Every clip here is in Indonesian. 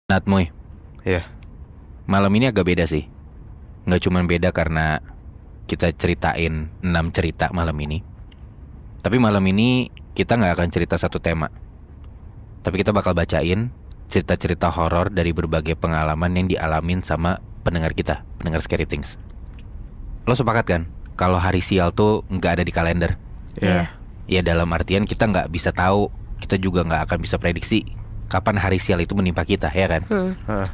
Natmoy, Iya. malam ini agak beda sih. Nggak cuman beda karena kita ceritain 6 cerita malam ini. Tapi malam ini kita nggak akan cerita satu tema. Tapi kita bakal bacain cerita-cerita horor dari berbagai pengalaman yang dialamin sama pendengar kita, pendengar Scary Things. Lo sepakat kan? Kalau hari sial tuh nggak ada di kalender. Iya. Ya dalam artian kita nggak bisa tahu, kita juga nggak akan bisa prediksi kapan hari sial itu menimpa kita, ya kan? Heeh.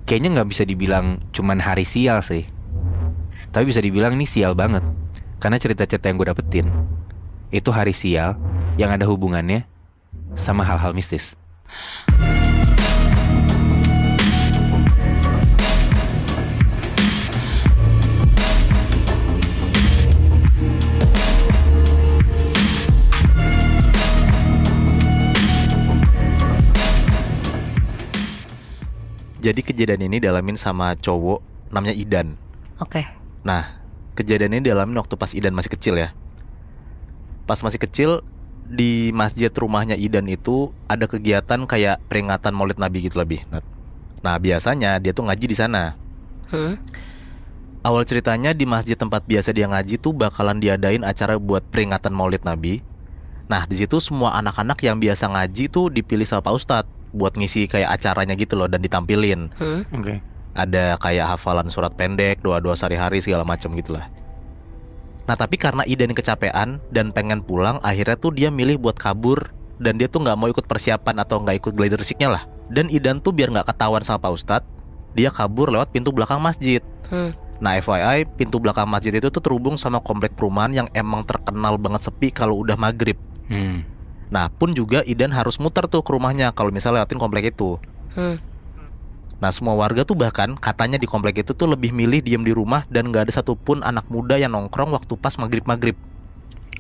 Kayaknya nggak bisa dibilang cuman hari sial sih, tapi bisa dibilang ini sial banget. Karena cerita-cerita yang gue dapetin itu hari sial yang ada hubungannya sama hal-hal mistis. Jadi kejadian ini dialamin sama cowok namanya Idan. Oke. Nah, kejadian ini dialamin waktu pas Idan masih kecil ya. Pas masih kecil, di masjid rumahnya Idan itu ada kegiatan kayak peringatan Maulid Nabi gitu lebih. Nah, biasanya dia tuh ngaji di sana. Awal ceritanya di masjid tempat biasa dia ngaji tuh bakalan diadain acara buat peringatan Maulid Nabi. Nah, di situ semua anak-anak yang biasa ngaji tuh dipilih sama Pak Ustadz buat ngisi kayak acaranya gitu loh dan ditampilin. Oke. Ada kayak hafalan surat pendek, doa-doa sehari-hari segala macam gitulah. Nah, tapi karena Idan kecapean dan pengen pulang, akhirnya tuh dia milih buat kabur dan dia tuh nggak mau ikut persiapan atau nggak ikut gladi resiknya lah. Dan Idan tuh biar nggak ketahuan sama Pak Ustadz, dia kabur lewat pintu belakang masjid. Nah, FYI, pintu belakang masjid itu tuh terhubung sama komplek perumahan yang emang terkenal banget sepi kalau udah maghrib. Nah, pun juga Idan harus muter tuh ke rumahnya kalau misalnya lewatin komplek itu. Nah, semua warga tuh bahkan katanya di komplek itu tuh lebih milih diem di rumah dan gak ada satupun anak muda yang nongkrong waktu pas maghrib-maghrib.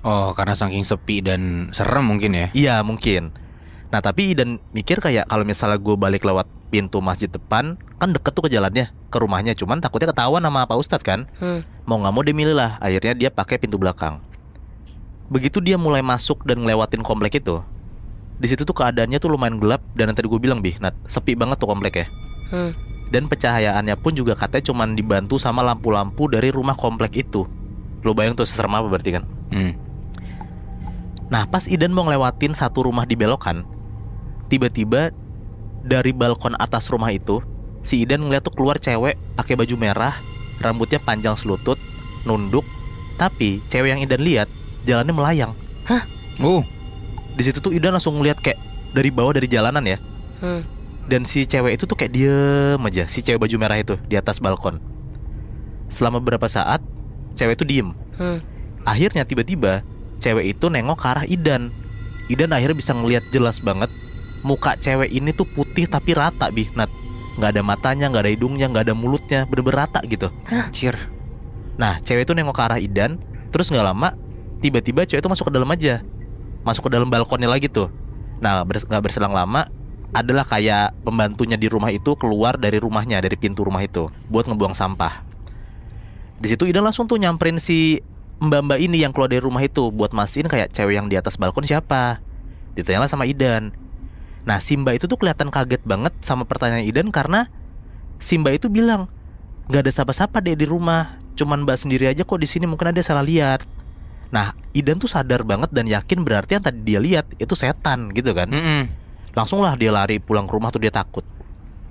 Oh, karena saking sepi dan serem mungkin ya? Iya, mungkin. Nah, tapi Idan mikir kayak kalau misalnya gue balik lewat pintu masjid depan, kan deket tuh ke jalannya, ke rumahnya. Cuman takutnya ketahuan sama Pak Ustadz kan. Mau gak mau dia milih lah, akhirnya dia pakai pintu belakang. Begitu dia mulai masuk dan ngelewatin komplek itu, di situ tuh keadaannya tuh lumayan gelap dan yang tadi gue bilang Nat, sepi banget tuh komplek ya. Dan pencahayaannya pun juga katanya cuman dibantu sama lampu-lampu dari rumah komplek itu. Lo bayang tuh seserem apa berarti kan? Nah, pas Idan mau ngelewatin satu rumah di belokan, tiba-tiba dari balkon atas rumah itu, si Idan ngeliat tuh keluar cewek pakai baju merah, rambutnya panjang selutut, nunduk. Tapi cewek yang Idan lihat jalannya melayang. Di situ tuh Idan langsung ngeliat kayak dari bawah dari jalanan ya. Dan si cewek itu tuh kayak diem aja, si cewek baju merah itu di atas balkon. Selama beberapa saat cewek itu diem. Akhirnya tiba-tiba cewek itu nengok ke arah Idan. Idan akhirnya bisa ngeliat jelas banget muka cewek ini tuh putih tapi rata Nat. Gak ada matanya, gak ada hidungnya, gak ada mulutnya, bener-bener rata gitu. Anjir. Nah, cewek itu nengok ke arah Idan. Terus gak lama tiba-tiba cewek itu masuk ke dalam aja, masuk ke dalam balkonnya lagi tuh. Nah, gak berselang lama, adalah kayak pembantunya di rumah itu keluar dari rumahnya, dari pintu rumah itu buat ngebuang sampah. Di situ Idan langsung tuh nyamperin si mbak-mbak ini yang keluar dari rumah itu buat mastiin kayak cewek yang di atas balkon siapa. Ditanyalah sama Idan. Nah, si mbak itu tuh kelihatan kaget banget sama pertanyaan Idan karena si mbak itu bilang gak ada siapa-siapa deh di rumah, cuman mbak sendiri aja kok di sini, mungkin ada salah lihat. Nah, Idan tuh sadar banget dan yakin berarti yang tadi dia lihat itu setan gitu kan. Langsung lah dia lari pulang ke rumah tuh, dia takut.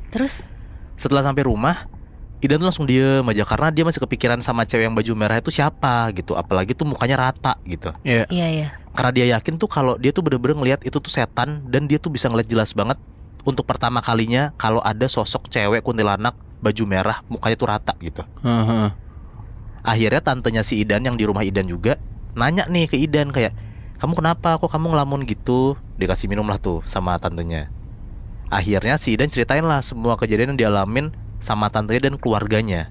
Terus? Setelah sampai rumah, Idan tuh langsung diem aja karena dia masih kepikiran sama cewek yang baju merah itu siapa gitu. Apalagi tuh mukanya rata gitu. Iya. Karena dia yakin tuh kalau dia tuh bener-bener ngelihat itu tuh setan. Dan dia tuh bisa ngeliat jelas banget untuk pertama kalinya kalau ada sosok cewek kuntilanak baju merah, mukanya tuh rata gitu. Akhirnya tantenya si Idan yang di rumah Idan juga nanya nih ke Idan kayak, kamu kenapa, kok kamu ngelamun gitu. Dikasih minum lah tuh sama tantenya. Akhirnya si Idan ceritain lah semua kejadian yang dialamin sama tantenya dan keluarganya.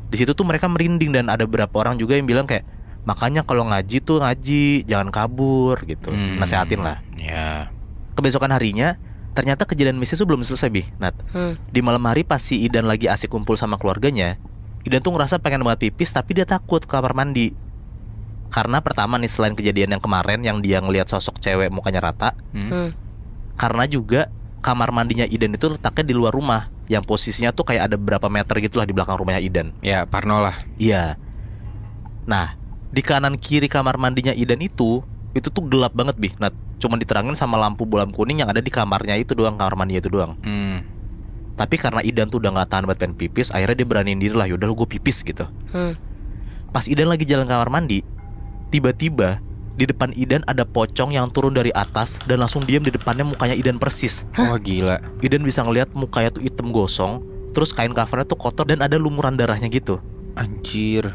Di situ tuh mereka merinding dan ada beberapa orang juga yang bilang kayak, makanya kalau ngaji tuh ngaji, jangan kabur gitu. Nasehatin lah. Kebesokan harinya ternyata kejadian mistis itu belum selesai Nat. Di malam hari pas si Idan lagi asik kumpul sama keluarganya, Idan tuh ngerasa pengen banget pipis tapi dia takut ke kamar mandi. Karena pertama nih, selain kejadian yang kemarin yang dia ngelihat sosok cewek mukanya rata, karena juga kamar mandinya Idan itu letaknya di luar rumah, yang posisinya tuh kayak ada berapa meter gitulah di belakang rumahnya Idan. Ya, Parno lah. Iya. Nah, di kanan kiri kamar mandinya Idan itu tuh gelap banget Bi. Nah, cuma diterangin sama lampu bolam kuning yang ada di kamarnya itu doang, kamar mandinya itu doang. Tapi karena Idan tuh udah nggak tahan buat pengen pipis, akhirnya dia beraniin diri lah, yaudah lu gue pipis gitu. Pas Idan lagi jalan kamar mandi, tiba-tiba di depan Idan ada pocong yang turun dari atas dan langsung diam di depannya, mukanya Idan persis. Wah gila. Idan bisa ngeliat mukanya tuh hitam gosong, terus kain covernya tuh kotor dan ada lumuran darahnya gitu. Anjir.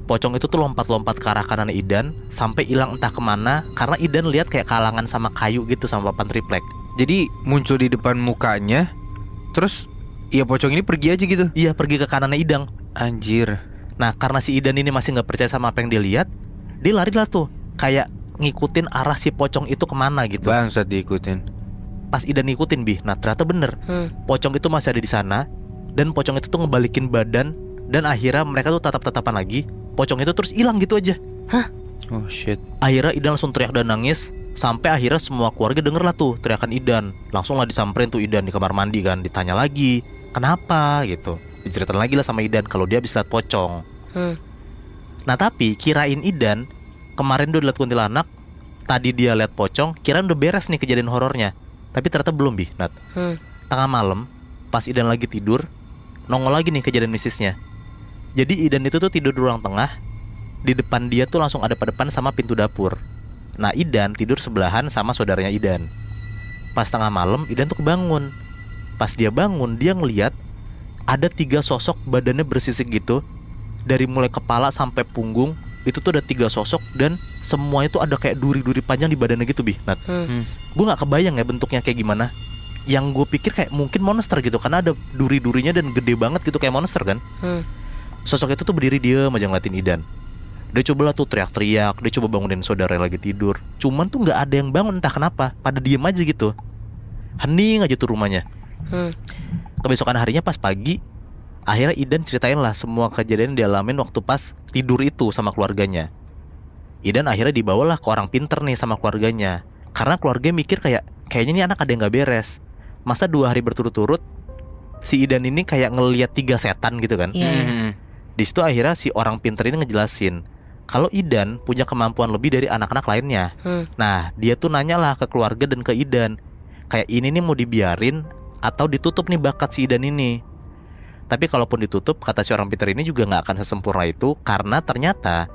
Pocong itu tuh lompat-lompat ke arah kanan Idan sampai hilang entah kemana, karena Idan lihat kayak kalangan sama kayu gitu sama papan triplek. Jadi muncul di depan mukanya, terus ya pocong ini pergi aja gitu. Iya, pergi ke kanannya Idan. Anjir. Nah, karena si Idan ini masih nggak percaya sama apa yang dia lihat, dia lari lah tuh, kayak ngikutin arah si pocong itu kemana gitu. Bangsat diikutin. Pas Idan ngikutin Bi, nah ternyata bener, pocong itu masih ada di sana. Dan pocong itu tuh ngebalikin badan, dan akhirnya mereka tuh tatap-tatapan lagi. Pocong itu terus hilang gitu aja. Oh shit. Akhirnya Idan langsung teriak dan nangis, sampai akhirnya semua keluarga denger lah tuh teriakan Idan. Langsung lah disamperin tuh Idan di kamar mandi kan, ditanya lagi kenapa gitu. Diceritain lagi lah sama Idan kalau dia habis lihat pocong. Nah tapi kirain Idan kemarin udah lihat kuntilanak, tadi dia lihat pocong, kirain udah beres nih kejadian horornya. Tapi ternyata belum Bi, Nat. Tengah malam pas Idan lagi tidur, nongol lagi nih kejadian mistisnya. Jadi Idan itu tuh tidur di ruang tengah, di depan dia tuh langsung ada depan sama pintu dapur. Nah Idan tidur sebelahan sama saudaranya Idan. Pas tengah malam Idan tuh kebangun. Pas dia bangun, dia ngeliat ada 3 sosok badannya bersisik gitu. Dari mulai kepala sampai punggung, itu tuh ada 3 sosok. Dan semuanya tuh ada kayak duri-duri panjang di badannya gitu Bi, Nat. Gue gak kebayang ya bentuknya kayak gimana. Yang gue pikir kayak mungkin monster gitu, karena ada duri-durinya dan gede banget gitu kayak monster kan. Sosok itu tuh berdiri diem aja ngeliatin Idan. Dia coba lah tuh teriak-teriak, dia coba bangunin saudara yang lagi tidur. Cuman tuh gak ada yang bangun entah kenapa, pada diem aja gitu. Hening aja tuh rumahnya. Kebesokan harinya pas pagi, akhirnya Idan ceritain lah semua kejadian yang dialamin waktu pas tidur itu sama keluarganya. Idan akhirnya dibawalah ke orang pinter nih sama keluarganya. Karena keluarga mikir kayaknya nih anak ada yang gak beres. Masa 2 hari berturut-turut si Idan ini kayak ngelihat 3 setan gitu kan. Di situ akhirnya si orang pinter ini ngejelasin kalau Idan punya kemampuan lebih dari anak-anak lainnya. Nah dia tuh nanya lah ke keluarga dan ke Idan, kayak ini nih mau dibiarin atau ditutup nih bakat si Idan ini. Tapi kalaupun ditutup, kata si orang pinter ini juga gak akan sesempurna itu. Karena ternyata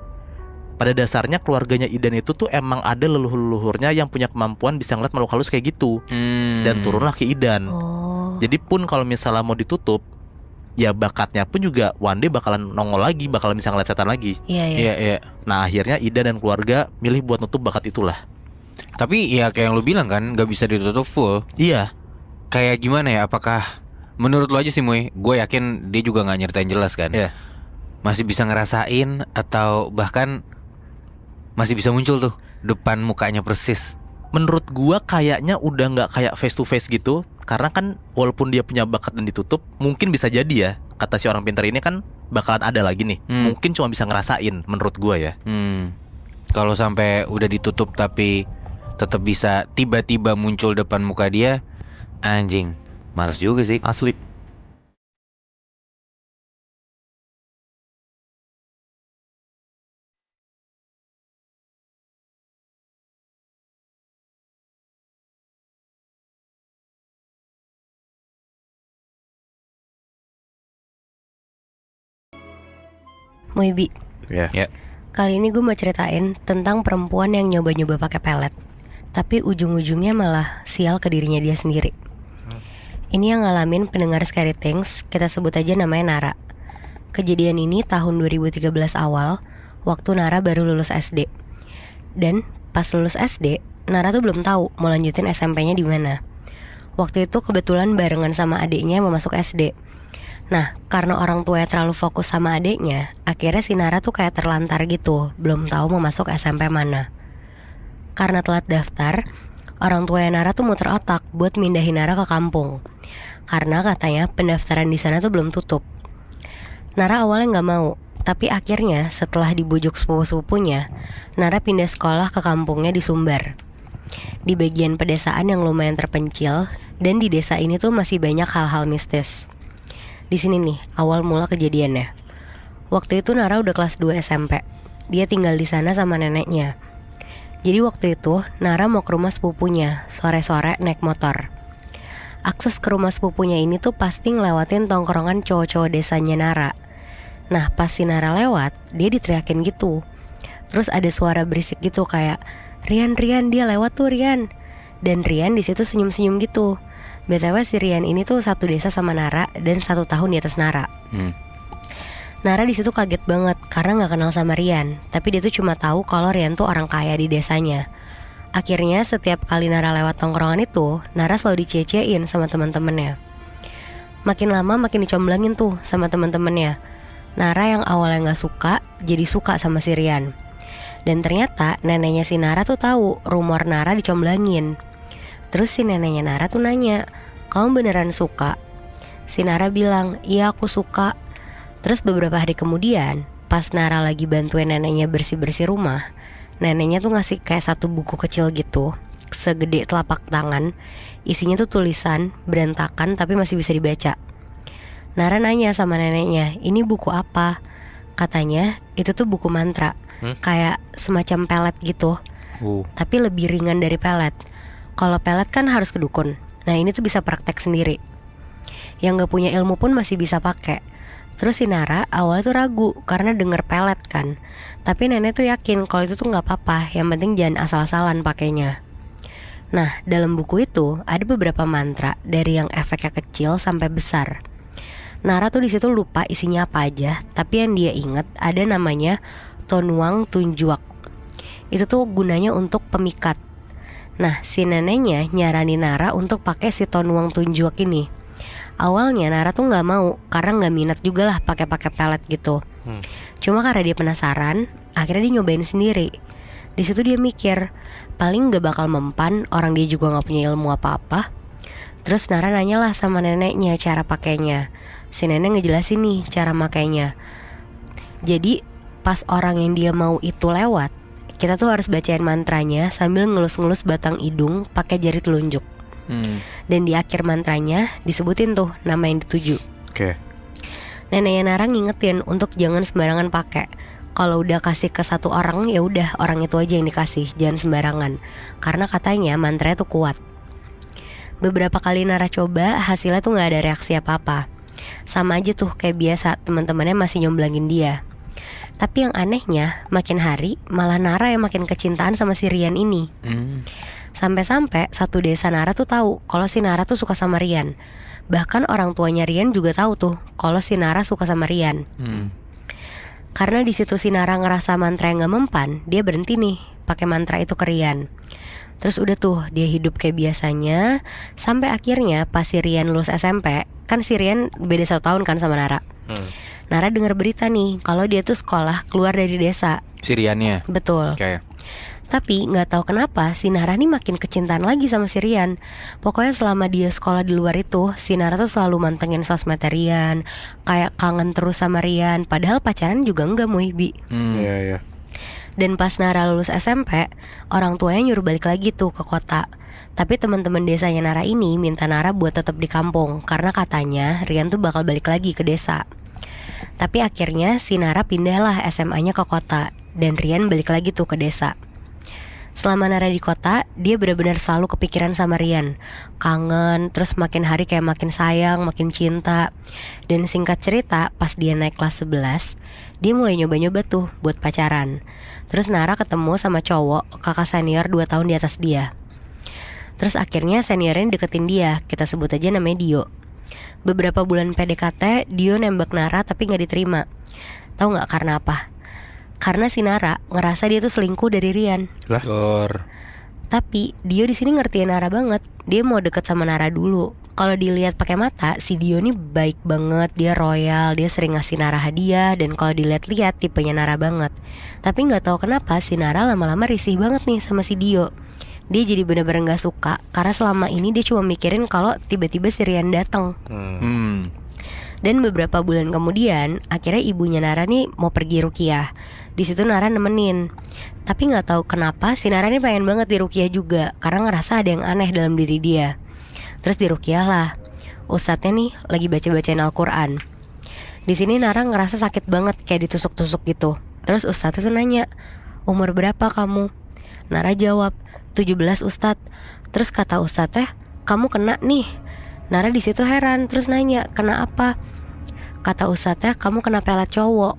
pada dasarnya keluarganya Idan itu tuh emang ada leluhur-leluhurnya yang punya kemampuan bisa ngeliat makhluk halus kayak gitu. Dan turunlah ke Idan. Jadi pun kalau misalnya mau ditutup, ya bakatnya pun juga one day bakalan nongol lagi, bakalan bisa ngeliat setan lagi. Iya. Nah akhirnya Idan dan keluarga milih buat nutup bakat itulah. Tapi ya kayak yang lu bilang kan, gak bisa ditutup full. Iya. Kayak gimana ya, apakah menurut lu aja sih Muy, gue yakin dia juga gak nyeritain jelas kan. Iya. Masih bisa ngerasain atau bahkan masih bisa muncul tuh depan mukanya persis. Menurut gua kayaknya udah gak kayak face to face gitu. Karena kan walaupun dia punya bakat dan ditutup, mungkin bisa jadi ya, kata si orang pintar ini kan bakalan ada lagi nih. Mungkin cuma bisa ngerasain menurut gua ya. Kalau sampai udah ditutup tapi tetap bisa tiba-tiba muncul depan muka dia, anjing, males juga sih. Asli. Moibi, Ya. kali ini gue mau ceritain tentang perempuan yang nyoba-nyoba pakai pelet, tapi ujung-ujungnya malah sial ke dirinya dia sendiri. Ini yang ngalamin pendengar Scary Things, kita sebut aja namanya Nara. Kejadian ini tahun 2013 awal, waktu Nara baru lulus SD. Dan pas lulus SD, Nara tuh belum tahu mau lanjutin SMP-nya di mana. Waktu itu kebetulan barengan sama adiknya mau masuk SD. Nah, karena orang tuanya terlalu fokus sama adiknya, akhirnya si Nara tuh kayak terlantar gitu, belum tahu mau masuk SMP mana. Karena telat daftar, orang tuanya Nara tuh muter otak buat mindahin Nara ke kampung. Karena katanya pendaftaran di sana tuh belum tutup. Nara awalnya nggak mau, tapi akhirnya setelah dibujuk sepupu-sepupunya, Nara pindah sekolah ke kampungnya di Sumbar. di bagian pedesaan yang lumayan terpencil, dan di desa ini tuh masih banyak hal-hal mistis. Di sini nih awal mula kejadiannya. Waktu itu Nara udah kelas 2 SMP. Dia tinggal di sana sama neneknya. Jadi waktu itu Nara mau ke rumah sepupunya, sore-sore naik motor. Akses ke rumah sepupunya ini tuh pasti ngelewatin tongkrongan cowok-cowok desanya Nara. Nah pas si Nara lewat, dia diteriakin gitu. Terus ada suara berisik gitu kayak, Rian, dia lewat tuh Rian. Dan Rian di situ senyum-senyum gitu. BTW si Rian ini tuh satu desa sama Nara dan 1 tahun di atas Nara. Nara di situ kaget banget karena nggak kenal sama Rian, tapi dia tuh cuma tahu kalau Rian tuh orang kaya di desanya. Akhirnya setiap kali Nara lewat tongkrongan itu, Nara selalu dicie-ciein sama teman-temannya. Makin lama makin dicomblangin tuh sama teman-temannya. Nara yang awalnya nggak suka, jadi suka sama si Rian. Dan ternyata neneknya si Nara tuh tahu rumor Nara dicomblangin. Terus si neneknya Nara tuh nanya, kamu beneran suka? Si Nara bilang, iya aku suka. Terus beberapa hari kemudian, pas Nara lagi bantuin neneknya bersih-bersih rumah, neneknya tuh ngasih kayak satu buku kecil gitu, segede telapak tangan. Isinya tuh tulisan, berantakan tapi masih bisa dibaca. Nara nanya sama neneknya, ini buku apa? Katanya, itu tuh buku mantra, kayak semacam pelet gitu, tapi lebih ringan dari pelet. Kalau pelet kan harus ke dukun. Nah ini tuh bisa praktek sendiri. Yang gak punya ilmu pun masih bisa pakai. Terus si Nara awalnya tuh ragu karena denger pelet kan. Tapi nenek tuh yakin kalau itu tuh gak apa-apa, yang penting jangan asal-asalan pakainya. Nah dalam buku itu ada beberapa mantra dari yang efeknya kecil sampai besar. Nara tuh di situ lupa isinya apa aja, tapi yang dia inget ada namanya Tonuang Tunjuak. Itu tuh gunanya untuk pemikat. Nah si neneknya nyaranin Nara untuk pakai si Tonuang Tunjuak ini. Awalnya Nara tuh nggak mau karena nggak minat juga lah pakai pelet gitu. Cuma karena dia penasaran, akhirnya dia nyobain sendiri. Di situ dia mikir, paling nggak bakal mempan, orang dia juga nggak punya ilmu apa-apa. Terus Nara nanyalah sama neneknya cara pakainya. Si nenek ngejelasin nih cara makainya. Jadi pas orang yang dia mau itu lewat, kita tuh harus bacain mantranya sambil ngelus-ngelus batang hidung pakai jari telunjuk. Dan di akhir mantranya disebutin tuh nama yang dituju. Neneknya Nara ngingetin untuk jangan sembarangan pakai. Kalau udah kasih ke satu orang, ya udah orang itu aja yang dikasih, jangan sembarangan. Karena katanya mantranya tuh kuat. Beberapa kali Nara coba, hasilnya tuh nggak ada reaksi apa-apa. Sama aja tuh kayak biasa, teman-temannya masih nyomblangin dia. Tapi yang anehnya, makin hari malah Nara yang makin kecintaan sama si Rian ini. Sampai-sampai satu desa Nara tuh tahu kalau si Nara tuh suka sama Rian. Bahkan orang tuanya Rian juga tahu tuh kalau si Nara suka sama Rian. Karena di situ si Nara ngerasa mantra yang gak mempan, dia berhenti nih pakai mantra itu ke Rian. Terus udah tuh dia hidup kayak biasanya. Sampai akhirnya pas si Rian lulus SMP, kan si Rian beda 1 tahun kan sama Nara. Nara dengar berita nih kalau dia tuh sekolah keluar dari desa. Si Riannya. Betul. Tapi nggak tahu kenapa si Nara nih makin kecintaan lagi sama si Rian. Pokoknya selama dia sekolah di luar itu, si Nara tuh selalu mantengin sosmed Rian, kayak kangen terus sama Rian. Padahal pacaran juga enggak Muibi. Dan pas Nara lulus SMP, orang tuanya nyuruh balik lagi tuh ke kota. Tapi teman-teman desanya Nara ini minta Nara buat tetap di kampung karena katanya Rian tuh bakal balik lagi ke desa. Tapi akhirnya si Nara pindahlah SMA-nya ke kota dan Rian balik lagi tuh ke desa. Selama Nara di kota, dia benar-benar selalu kepikiran sama Rian. Kangen, terus makin hari kayak makin sayang, makin cinta. Dan singkat cerita, pas dia naik kelas 11, dia mulai nyoba-nyoba tuh buat pacaran. Terus Nara ketemu sama cowok, kakak senior 2 tahun di atas dia. Terus akhirnya seniornya deketin dia, kita sebut aja namanya Dio. Beberapa bulan PDKT, Dio nembak Nara tapi gak diterima. Tahu gak karena apa? Karena si Nara ngerasa dia tuh selingkuh dari Rian. Tapi Dio di sini ngertiin Nara banget. Dia mau deket sama Nara dulu. Kalau dilihat pakai mata, si Dio nih baik banget, dia royal, dia sering ngasih Nara hadiah, dan kalau dilihat-lihat tipenya Nara banget. Tapi nggak tahu kenapa si Nara lama-lama risih banget nih sama si Dio. Dia jadi benar-benar nggak suka karena selama ini dia cuma mikirin kalau tiba-tiba si Rian datang. Dan beberapa bulan kemudian, akhirnya ibunya Nara nih mau pergi ruqyah. Di situ Nara nemenin. Tapi nggak tahu kenapa si Nara ini pengen banget diruqyah juga karena ngerasa ada yang aneh dalam diri dia. Terus diruqyah lah. Ustadznya nih lagi baca-bacain Al-Quran. Di sini Nara ngerasa sakit banget kayak ditusuk-tusuk gitu. Terus ustadznya tuh nanya, umur berapa kamu? Nara jawab, 17 ustadz. Terus kata ustadznya, kamu kena nih. Nara di situ heran, terus nanya, kena apa? Kata ustadznya, kamu kena pelet cowok.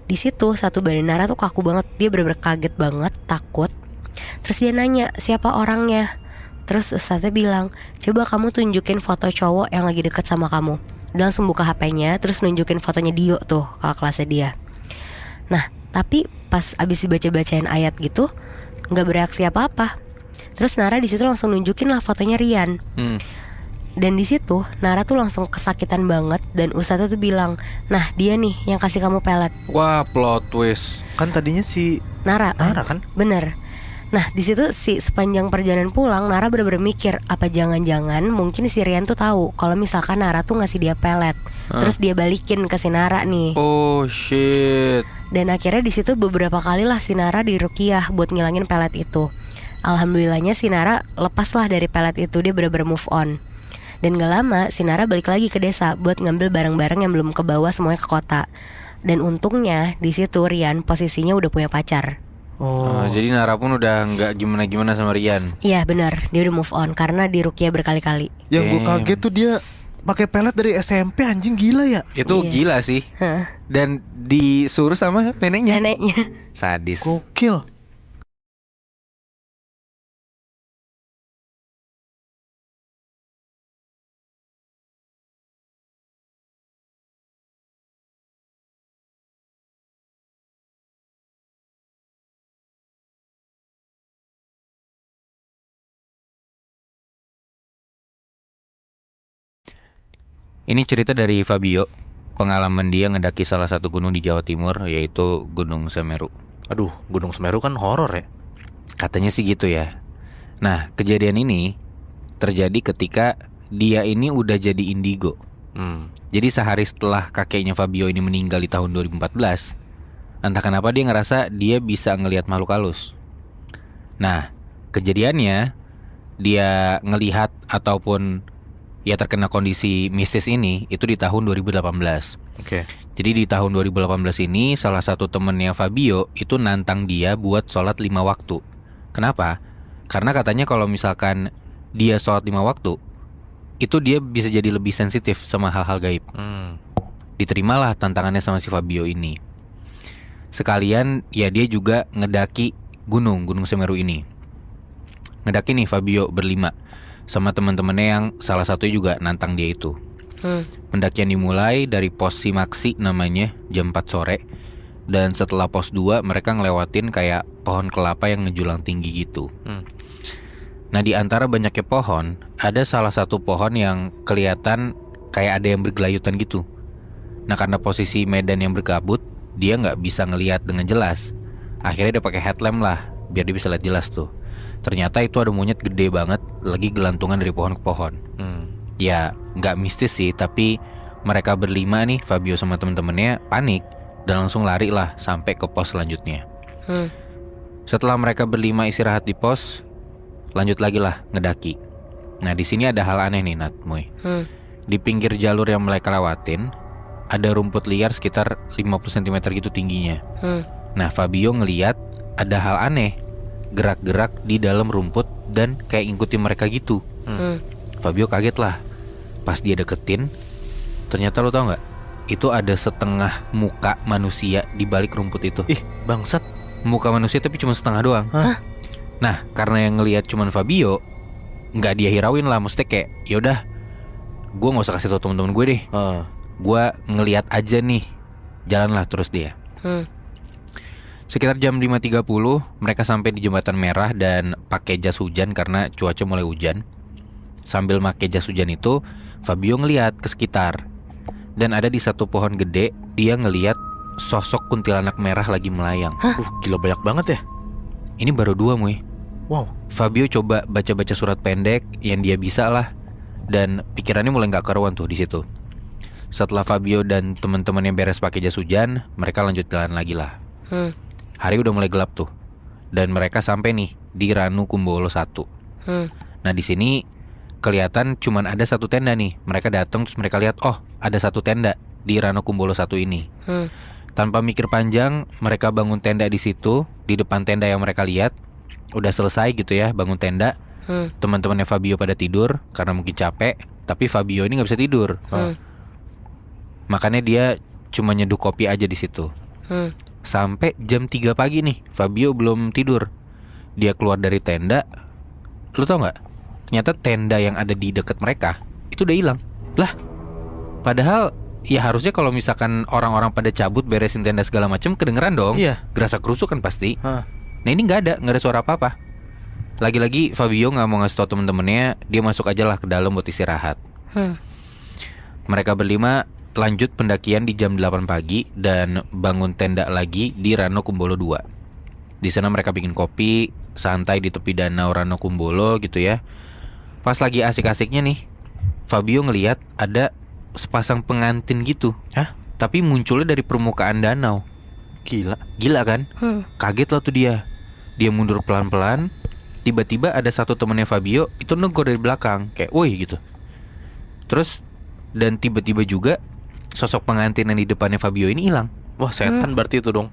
Di situ satu badan Nara tuh kaku banget. Dia bener-bener kaget banget, takut. Terus dia nanya, siapa orangnya? Terus ustadznya bilang, coba kamu tunjukin foto cowok yang lagi deket sama kamu. Dia langsung buka HP-nya, terus nunjukin fotonya Dio tuh, kakak kelasnya dia. Nah, tapi pas abis dibaca-bacain ayat gitu, nggak bereaksi apa-apa. Terus Nara di situ langsung nunjukin lah fotonya Rian. Dan di situ Nara tuh langsung kesakitan banget dan ustadznya tuh bilang, nah dia nih yang kasih kamu pelet. Wah, plot twist. Kan tadinya si Nara kan? Bener. Nah di situ sepanjang perjalanan pulang Nara bener-bener mikir, apa jangan-jangan mungkin si Rian tuh tahu kalau misalkan Nara tuh ngasih dia pelet, terus dia balikin ke si Nara nih. Oh shit. Dan akhirnya di situ beberapa kali lah si Nara diruqyah buat ngilangin pelet itu. Alhamdulillahnya si Nara lepas lah dari pelet itu, dia bener-bener move on. Dan gak lama si Nara balik lagi ke desa buat ngambil barang-barang yang belum kebawa semuanya ke kota. Dan untungnya di situ Rian posisinya udah punya pacar. Jadi Nara pun udah nggak gimana-gimana sama Rian. Iya benar, dia udah move on karena diruqyah berkali-kali. Yang gue kaget tuh dia pakai pelet dari SMP, anjing, gila ya. Itu Iya. gila sih. Dan disuruh sama neneknya. Sadis. Gokil. Ini cerita dari Fabio. Pengalaman dia ngedaki salah satu gunung di Jawa Timur, yaitu Gunung Semeru. Aduh, Gunung Semeru kan horor ya. Katanya sih gitu ya. Nah, kejadian ini terjadi ketika dia ini udah jadi indigo. Jadi sehari setelah kakeknya Fabio ini meninggal di tahun 2014, entah kenapa dia ngerasa dia bisa ngelihat makhluk halus. Nah, kejadiannya dia ngelihat ataupun ya terkena kondisi mistis ini itu di tahun 2018. Oke. Jadi di tahun 2018 ini salah satu temennya Fabio itu nantang dia buat sholat 5 waktu. Kenapa? Karena katanya kalau misalkan dia sholat 5 waktu, itu dia bisa jadi lebih sensitif sama hal-hal gaib. Diterimalah tantangannya sama si Fabio ini. Sekalian ya dia juga ngedaki Gunung Semeru ini. Ngedaki nih Fabio berlima sama teman-temannya yang salah satunya juga nantang dia itu. Pendakian dimulai dari pos Simaksi namanya, jam 4 sore. Dan setelah pos 2 mereka ngelewatin kayak pohon kelapa yang ngejulang tinggi gitu. Nah di antara banyaknya pohon, ada salah satu pohon yang kelihatan kayak ada yang bergelayutan gitu. Nah karena posisi medan yang berkabut, dia nggak bisa ngelihat dengan jelas. Akhirnya dia pakai headlamp lah, biar dia bisa lihat jelas tuh. Ternyata itu ada monyet gede banget lagi gelantungan dari pohon ke pohon. Ya nggak mistis sih, tapi mereka berlima nih, Fabio sama temen-temennya panik dan langsung lari lah sampai ke pos selanjutnya. Setelah mereka berlima istirahat di pos, lanjut lagi lah ngedaki. Nah di sini ada hal aneh nih Nat, Moy. Di pinggir jalur yang mereka lewatin ada rumput liar sekitar 50 cm gitu tingginya. Nah Fabio ngeliat ada hal aneh, gerak-gerak di dalam rumput dan kayak ngikutin mereka gitu. Fabio kaget lah. Pas dia deketin, ternyata lo tau nggak? Itu ada setengah muka manusia di balik rumput itu. Ih, bangsat. Muka manusia tapi cuma setengah doang. Nah, karena yang ngelihat cuma Fabio, nggak dia hirauin lah. Maksudnya kayak, yaudah, gue nggak usah kasih tau teman-teman gue deh. Gue ngelihat aja nih, jalanlah terus dia. Sekitar jam 5.30 mereka sampai di jembatan merah dan pakai jas hujan karena cuaca mulai hujan. Sambil pakai jas hujan itu, Fabio ngelihat ke sekitar. Dan ada di satu pohon gede, dia ngelihat sosok kuntilanak merah lagi melayang. Gila banyak banget ya. Ini baru 2, Moy. Wow. Fabio coba baca-baca surat pendek yang dia bisa lah, dan pikirannya mulai nggak karuan tuh di situ. Setelah Fabio dan teman-teman yang beres pakai jas hujan, mereka lanjut jalan lagi lah. Hari udah mulai gelap tuh. Dan mereka sampai nih di Ranu Kumbolo 1. Nah, di sini kelihatan cuman ada satu tenda nih. Mereka datang terus mereka lihat, oh, ada satu tenda di Ranu Kumbolo 1 ini. Tanpa mikir panjang, mereka bangun tenda di situ, di depan tenda yang mereka lihat. Udah selesai gitu ya, bangun tenda. Teman-temannya Fabio pada tidur karena mungkin capek, tapi Fabio ini nggak bisa tidur. Makanya dia cuma nyeduh kopi aja di situ. Sampai jam 3 pagi nih, Fabio belum tidur. Dia keluar dari tenda. Lu tau nggak? Ternyata tenda yang ada di dekat mereka itu udah hilang. Lah, padahal ya harusnya kalau misalkan orang-orang pada cabut beresin tenda segala macam kedengeran dong. Iya. Gerasak kerusuk kan pasti. Nah, ini nggak ada suara apa-apa. Lagi-lagi Fabio nggak mau ngasih tau temen-temennya, dia masuk aja lah ke dalam buat istirahat. Mereka berlima lanjut pendakian di jam 8 pagi dan bangun tenda lagi di Ranu Kumbolo 2. Di sana mereka bikin kopi, santai di tepi danau Ranu Kumbolo gitu ya. Pas lagi asik-asiknya nih, Fabio ngelihat ada sepasang pengantin gitu. Hah? Tapi munculnya dari permukaan danau. Gila kan? Kaget lah tuh dia. Dia mundur pelan-pelan. Tiba-tiba ada satu temannya Fabio itu negor dari belakang, kayak woi gitu. Terus dan tiba-tiba juga sosok pengantin yang di depannya Fabio ini hilang. Wah, setan berarti itu dong.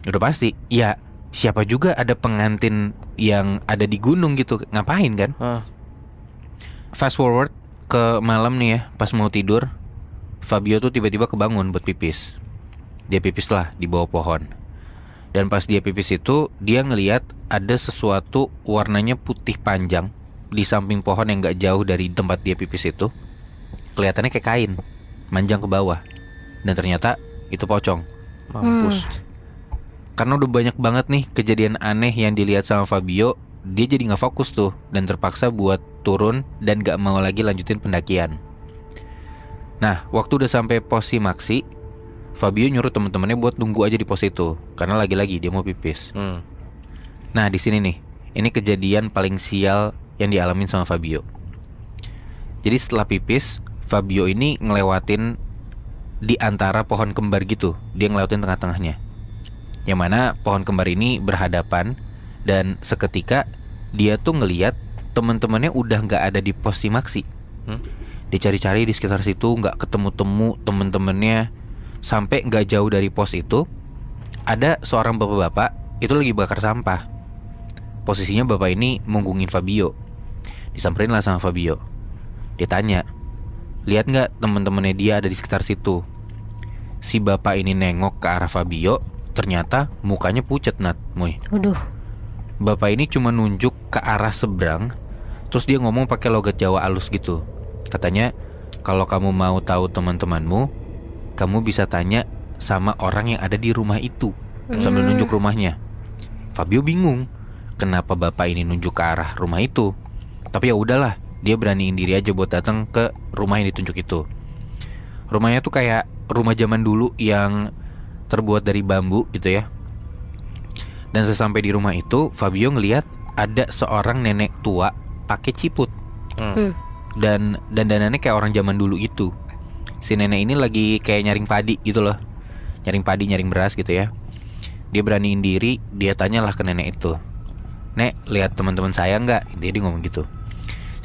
Udah pasti. Ya, siapa juga ada pengantin yang ada di gunung gitu, ngapain kan? Fast forward ke malam nih ya, pas mau tidur, Fabio tuh tiba-tiba kebangun buat pipis. Dia pipis lah di bawah pohon. Dan pas dia pipis itu, dia ngelihat ada sesuatu warnanya putih panjang di samping pohon yang gak jauh dari tempat dia pipis itu. Kelihatannya kayak kain, manjang ke bawah. Dan ternyata itu pocong. Mampus. Karena udah banyak banget nih kejadian aneh yang dilihat sama Fabio, dia jadi gak fokus tuh dan terpaksa buat turun dan gak mau lagi lanjutin pendakian. Nah, waktu udah sampai pos Simaksi, Fabio nyuruh temen-temennya buat nunggu aja di pos itu karena lagi-lagi dia mau pipis. Nah, di sini nih, ini kejadian paling sial yang dialamin sama Fabio. Jadi setelah pipis, Fabio ini ngelewatin di antara pohon kembar gitu. Dia ngelewatin tengah-tengahnya. Yang mana pohon kembar ini berhadapan dan seketika dia tuh ngelihat teman-temannya udah nggak ada di pos Simaksi. Dia cari-cari di sekitar situ, nggak ketemu-temu temen-temennya. Sampai nggak jauh dari pos itu ada seorang bapak-bapak itu lagi bakar sampah. Posisinya bapak ini munggungin Fabio. Disamperin lah sama Fabio. Dia tanya, lihat nggak temen-temennya dia ada di sekitar situ? Si bapak ini nengok ke arah Fabio, ternyata mukanya pucet Nat, Moy. Waduh. Bapak ini cuma nunjuk ke arah seberang, terus dia ngomong pakai logat Jawa halus gitu. Katanya, kalau kamu mau tahu teman-temanmu, kamu bisa tanya sama orang yang ada di rumah itu. Sambil nunjuk rumahnya. Fabio bingung, kenapa bapak ini nunjuk ke arah rumah itu. Tapi ya udahlah, dia beraniin diri aja buat datang ke rumah yang ditunjuk itu. Rumahnya tuh kayak rumah zaman dulu yang terbuat dari bambu gitu ya. Dan sesampai di rumah itu, Fabio ngelihat ada seorang nenek tua pakai ciput. Dan dandanannya kayak orang zaman dulu itu. Si nenek ini lagi kayak nyaring padi gitu loh. Nyaring padi, nyaring beras gitu ya. Dia beraniin diri, dia tanyalah ke nenek itu, "Nek, lihat teman-teman saya nggak?" Dia ngomong gitu.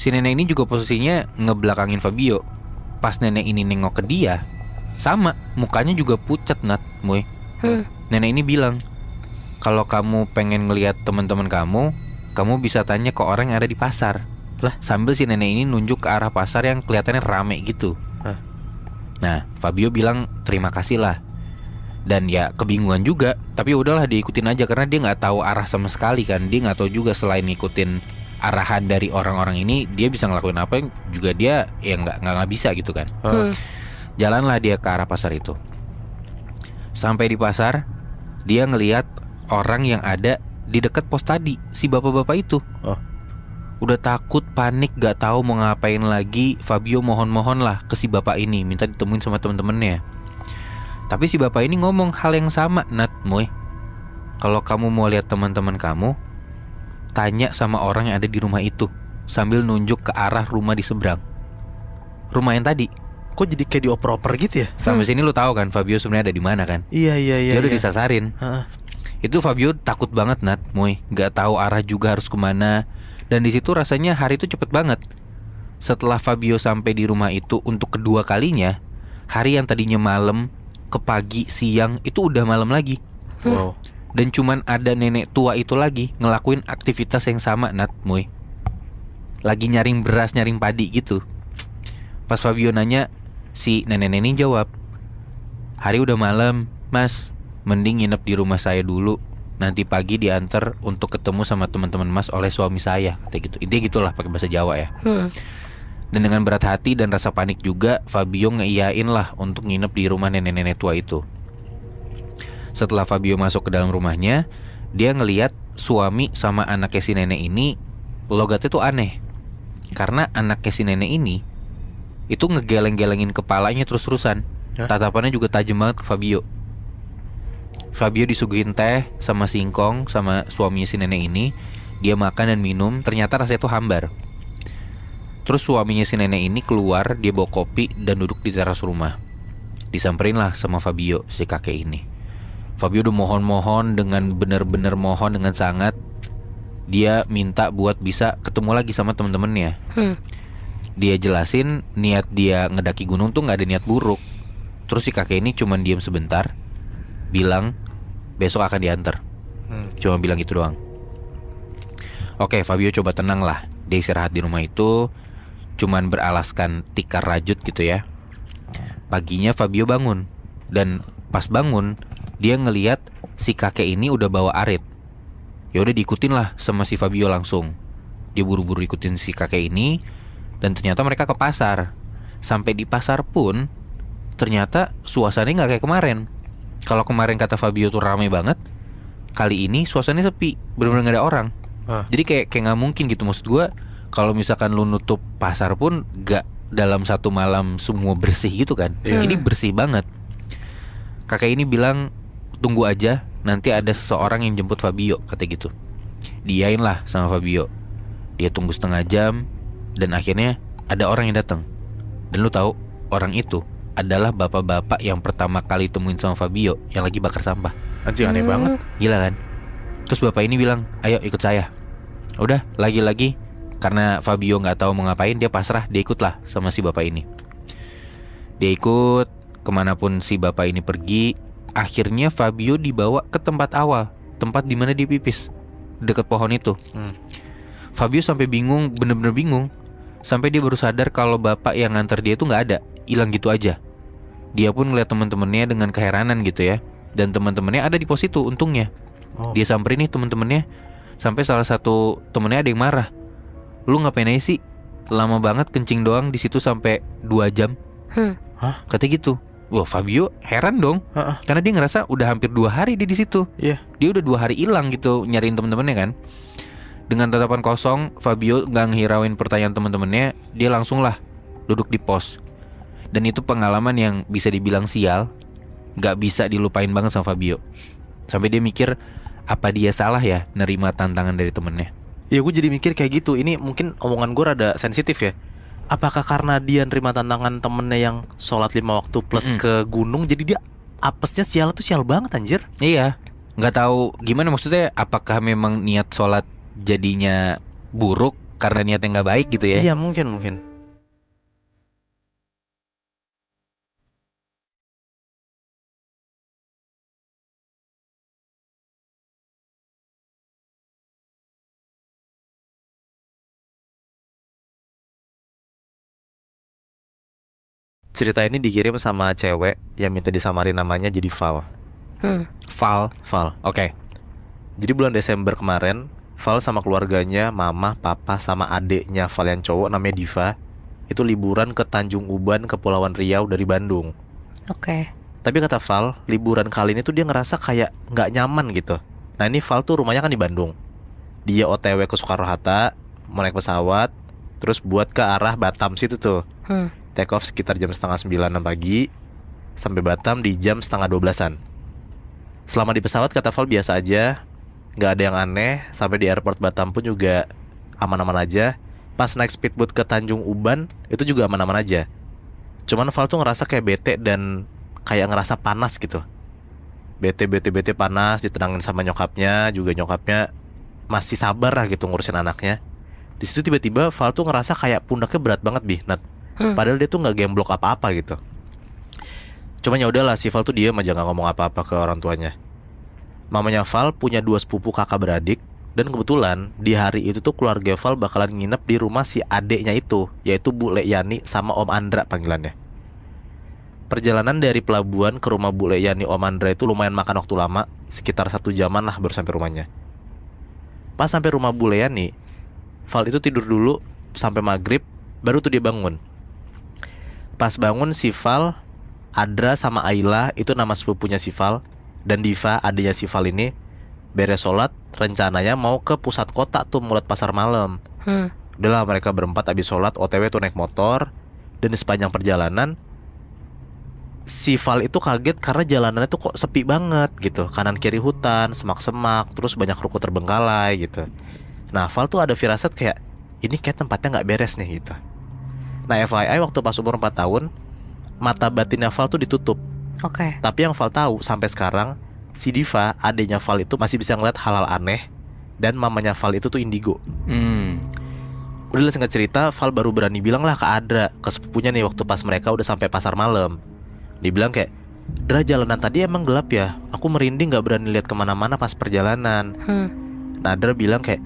Si nenek ini juga posisinya ngebelakangin Fabio. Pas nenek ini nengok ke dia, sama, mukanya juga pucat Nat, Moy. Nenek ini bilang, "Kalau kamu pengen ngelihat teman-teman kamu bisa tanya ke orang yang ada di pasar." Lah, sambil si nenek ini nunjuk ke arah pasar yang kelihatannya rame gitu. Nah, Fabio bilang terima kasih lah. Dan ya kebingungan juga, tapi udahlah diikutin aja karena dia nggak tahu arah sama sekali kan. Dia nggak tahu juga selain ngikutin arahan dari orang-orang ini, dia bisa ngelakuin apa juga dia ya nggak bisa gitu kan. Jalanlah dia ke arah pasar itu. Sampai di pasar, dia ngelihat orang yang ada di dekat pos tadi, si bapak-bapak itu. Udah takut, panik, gak tahu mau ngapain lagi. Fabio mohon-mohon lah ke si bapak ini, minta ditemuin sama temen-temennya. Tapi si bapak ini ngomong hal yang sama, Nat, Moy. Kalau kamu mau lihat teman-teman kamu, tanya sama orang yang ada di rumah itu, sambil nunjuk ke arah rumah di seberang. Rumah yang tadi. Kok jadi kayak dioper-oper gitu ya? Sampai sini lu tahu kan Fabio sebenarnya ada di mana kan? Iya. Dia udah disasarin. Itu Fabio takut banget Nat, Moy, nggak tahu arah juga harus kemana. Dan di situ rasanya hari itu cepet banget. Setelah Fabio sampai di rumah itu untuk kedua kalinya, hari yang tadinya malam ke pagi siang itu udah malam lagi. Wow. Dan cuman ada nenek tua itu lagi ngelakuin aktivitas yang sama Nat, Moy. Lagi nyaring beras, nyaring padi gitu. Pas Fabio nanya, si nenek-nenek jawab, "Hari udah malam, Mas. Mending nginep di rumah saya dulu. Nanti pagi diantar untuk ketemu sama teman-teman Mas oleh suami saya." Kata gitu. Intinya gitulah pakai bahasa Jawa ya. Dan dengan berat hati dan rasa panik juga, Fabio ngeiyain lah untuk nginep di rumah nenek-nenek tua itu. Setelah Fabio masuk ke dalam rumahnya, dia ngeliat suami sama anaknya si nenek ini logatnya tuh aneh. Karena anaknya si nenek ini itu ngegeleng-gelengin kepalanya terus-terusan. Tatapannya juga tajam banget ke Fabio. Fabio disuguhin teh sama singkong sama suaminya si nenek ini. Dia makan dan minum, ternyata rasanya tuh hambar. Terus suaminya si nenek ini keluar, dia bawa kopi dan duduk di teras rumah. Disamperin lah sama Fabio, si kakek ini. Fabio udah mohon-mohon dengan bener-bener mohon dengan sangat. Dia minta buat bisa ketemu lagi sama temen-temennya. Dia jelasin niat dia ngedaki gunung tuh gak ada niat buruk. Terus si kakek ini cuman diem sebentar, bilang besok akan diantar. Cuma bilang gitu doang. Oke, Fabio coba tenang lah. Dia istirahat di rumah itu, cuman beralaskan tikar rajut gitu ya. Paginya Fabio bangun. Dan pas bangun, dia ngeliat si kakek ini udah bawa arit. Ya udah diikutin lah sama si Fabio langsung. Dia buru-buru ikutin si kakek ini. Dan ternyata mereka ke pasar. Sampai di pasar pun ternyata suasananya gak kayak kemarin. Kalau kemarin kata Fabio tuh rame banget, kali ini suasananya sepi, benar-benar gak ada orang. Jadi kayak gak mungkin gitu. Maksud gue, kalau misalkan lu nutup pasar pun gak dalam satu malam semua bersih gitu kan. Ini bersih banget. Kakek ini bilang, tunggu aja, nanti ada seseorang yang jemput Fabio, kata gitu. Diain lah sama Fabio. Dia tunggu setengah jam, dan akhirnya ada orang yang datang. Dan lu tahu, orang itu adalah bapak-bapak yang pertama kali temuin sama Fabio yang lagi bakar sampah. Anjing, aneh banget. Gila kan? Terus bapak ini bilang, ayo ikut saya. Udah, lagi-lagi karena Fabio gak tahu mau ngapain, dia pasrah, dia ikutlah sama si bapak ini. Dia ikut kemanapun si bapak ini pergi. Akhirnya Fabio dibawa ke tempat awal, tempat dimana dia pipis, dekat pohon itu. Fabio sampai bingung, bener-bener bingung. Sampai dia baru sadar kalau bapak yang nganter dia itu gak ada, hilang gitu aja. Dia pun ngeliat teman-temannya dengan keheranan gitu ya. Dan teman-temannya ada di pos itu untungnya. Dia samperin nih teman-temannya. Sampai salah satu temennya ada yang marah. Lu ngapain aja sih? Lama banget kencing doang di situ sampai 2 jam. Kata gitu. Wah, Fabio heran dong. Karena dia ngerasa udah hampir 2 hari dia di situ. Dia udah 2 hari hilang gitu nyariin teman-temannya kan. Dengan tatapan kosong, Fabio gak ngehirauin pertanyaan teman-temannya. Dia langsung lah duduk di pos. Dan itu pengalaman yang bisa dibilang sial, gak bisa dilupain banget sama Fabio. Sampai dia mikir, apa dia salah ya nerima tantangan dari temennya. Ya gue jadi mikir kayak gitu. Ini mungkin omongan gue rada sensitif ya. Apakah karena dia nerima tantangan temennya yang sholat 5 waktu plus ke gunung, jadi dia apesnya sial tuh sial banget anjir. Iya, gak tahu gimana maksudnya. Apakah memang niat sholat jadinya buruk karena niatnya gak baik gitu ya. Iya mungkin. Cerita ini dikirim sama cewek yang minta disamarin namanya jadi Val. Val. Oke. Jadi bulan Desember kemarin, Val sama keluarganya, mama, papa, sama adeknya Val yang cowok namanya Diva, itu liburan ke Tanjung Uban, Kepulauan Riau dari Bandung. Oke. Tapi kata Val, liburan kali ini tuh dia ngerasa kayak nggak nyaman gitu. Nah ini Val tuh rumahnya kan di Bandung. Dia OTW ke Soekarno-Hatta, mau naik pesawat, terus buat ke arah Batam situ tuh. Take off sekitar jam setengah 9 pagi, sampai Batam di jam setengah 12-an. Selama di pesawat kata Val biasa aja, gak ada yang aneh. Sampai di airport Batam pun juga aman-aman aja. Pas naik speedboat ke Tanjung Uban, itu juga aman-aman aja. Cuman Val tuh ngerasa kayak bete dan kayak ngerasa panas gitu. bete panas, ditenangin sama nyokapnya, juga nyokapnya masih sabar lah gitu ngurusin anaknya. Di situ tiba-tiba Val tuh ngerasa kayak pundaknya berat banget Nat. Padahal dia tuh nggak gemblok apa-apa gitu. Cuman ya udahlah, si Val tuh diem aja, nggak ngomong apa-apa ke orang tuanya. Mamanya Val punya 2 sepupu kakak beradik, dan kebetulan di hari itu tuh keluarga Val bakalan nginep di rumah si adeknya itu, yaitu Bu Leyani sama Om Andra panggilannya. Perjalanan dari pelabuhan ke rumah Bu Leyani Om Andra itu lumayan makan waktu lama, sekitar 1 jaman lah baru sampai rumahnya. Pas sampai rumah Bu Leyani, Val itu tidur dulu sampai maghrib, baru tuh dia bangun. Pas bangun si Val, Adra sama Ayla, itu nama sepupunya si Val, dan Diva adiknya si Val ini beres sholat, rencananya mau ke pusat kota tuh mulut pasar malam. Udahlah, mereka berempat abis sholat OTW tuh naik motor. Dan di sepanjang perjalanan si Val itu kaget karena jalanannya tuh kok sepi banget gitu. Kanan kiri hutan, semak-semak, terus banyak ruko terbengkalai gitu. Nah Val tuh ada firasat kayak ini kayak tempatnya gak beres nih gitu. Nah FYI waktu pas umur 4 tahun, mata batinnya Val tuh ditutup. Oke. Tapi yang Val tahu sampai sekarang, si Diva, adiknya Val itu masih bisa ngeliat hal-hal aneh. Dan mamanya Val itu tuh indigo. Udah singkat cerita, Val baru berani bilang lah ke Adra, ke sepupunya nih waktu pas mereka udah sampai pasar malam. Dibilang kayak, Dra, jalanan tadi emang gelap ya, aku merinding gak berani lihat kemana-mana pas perjalanan. Nah Adra bilang kayak,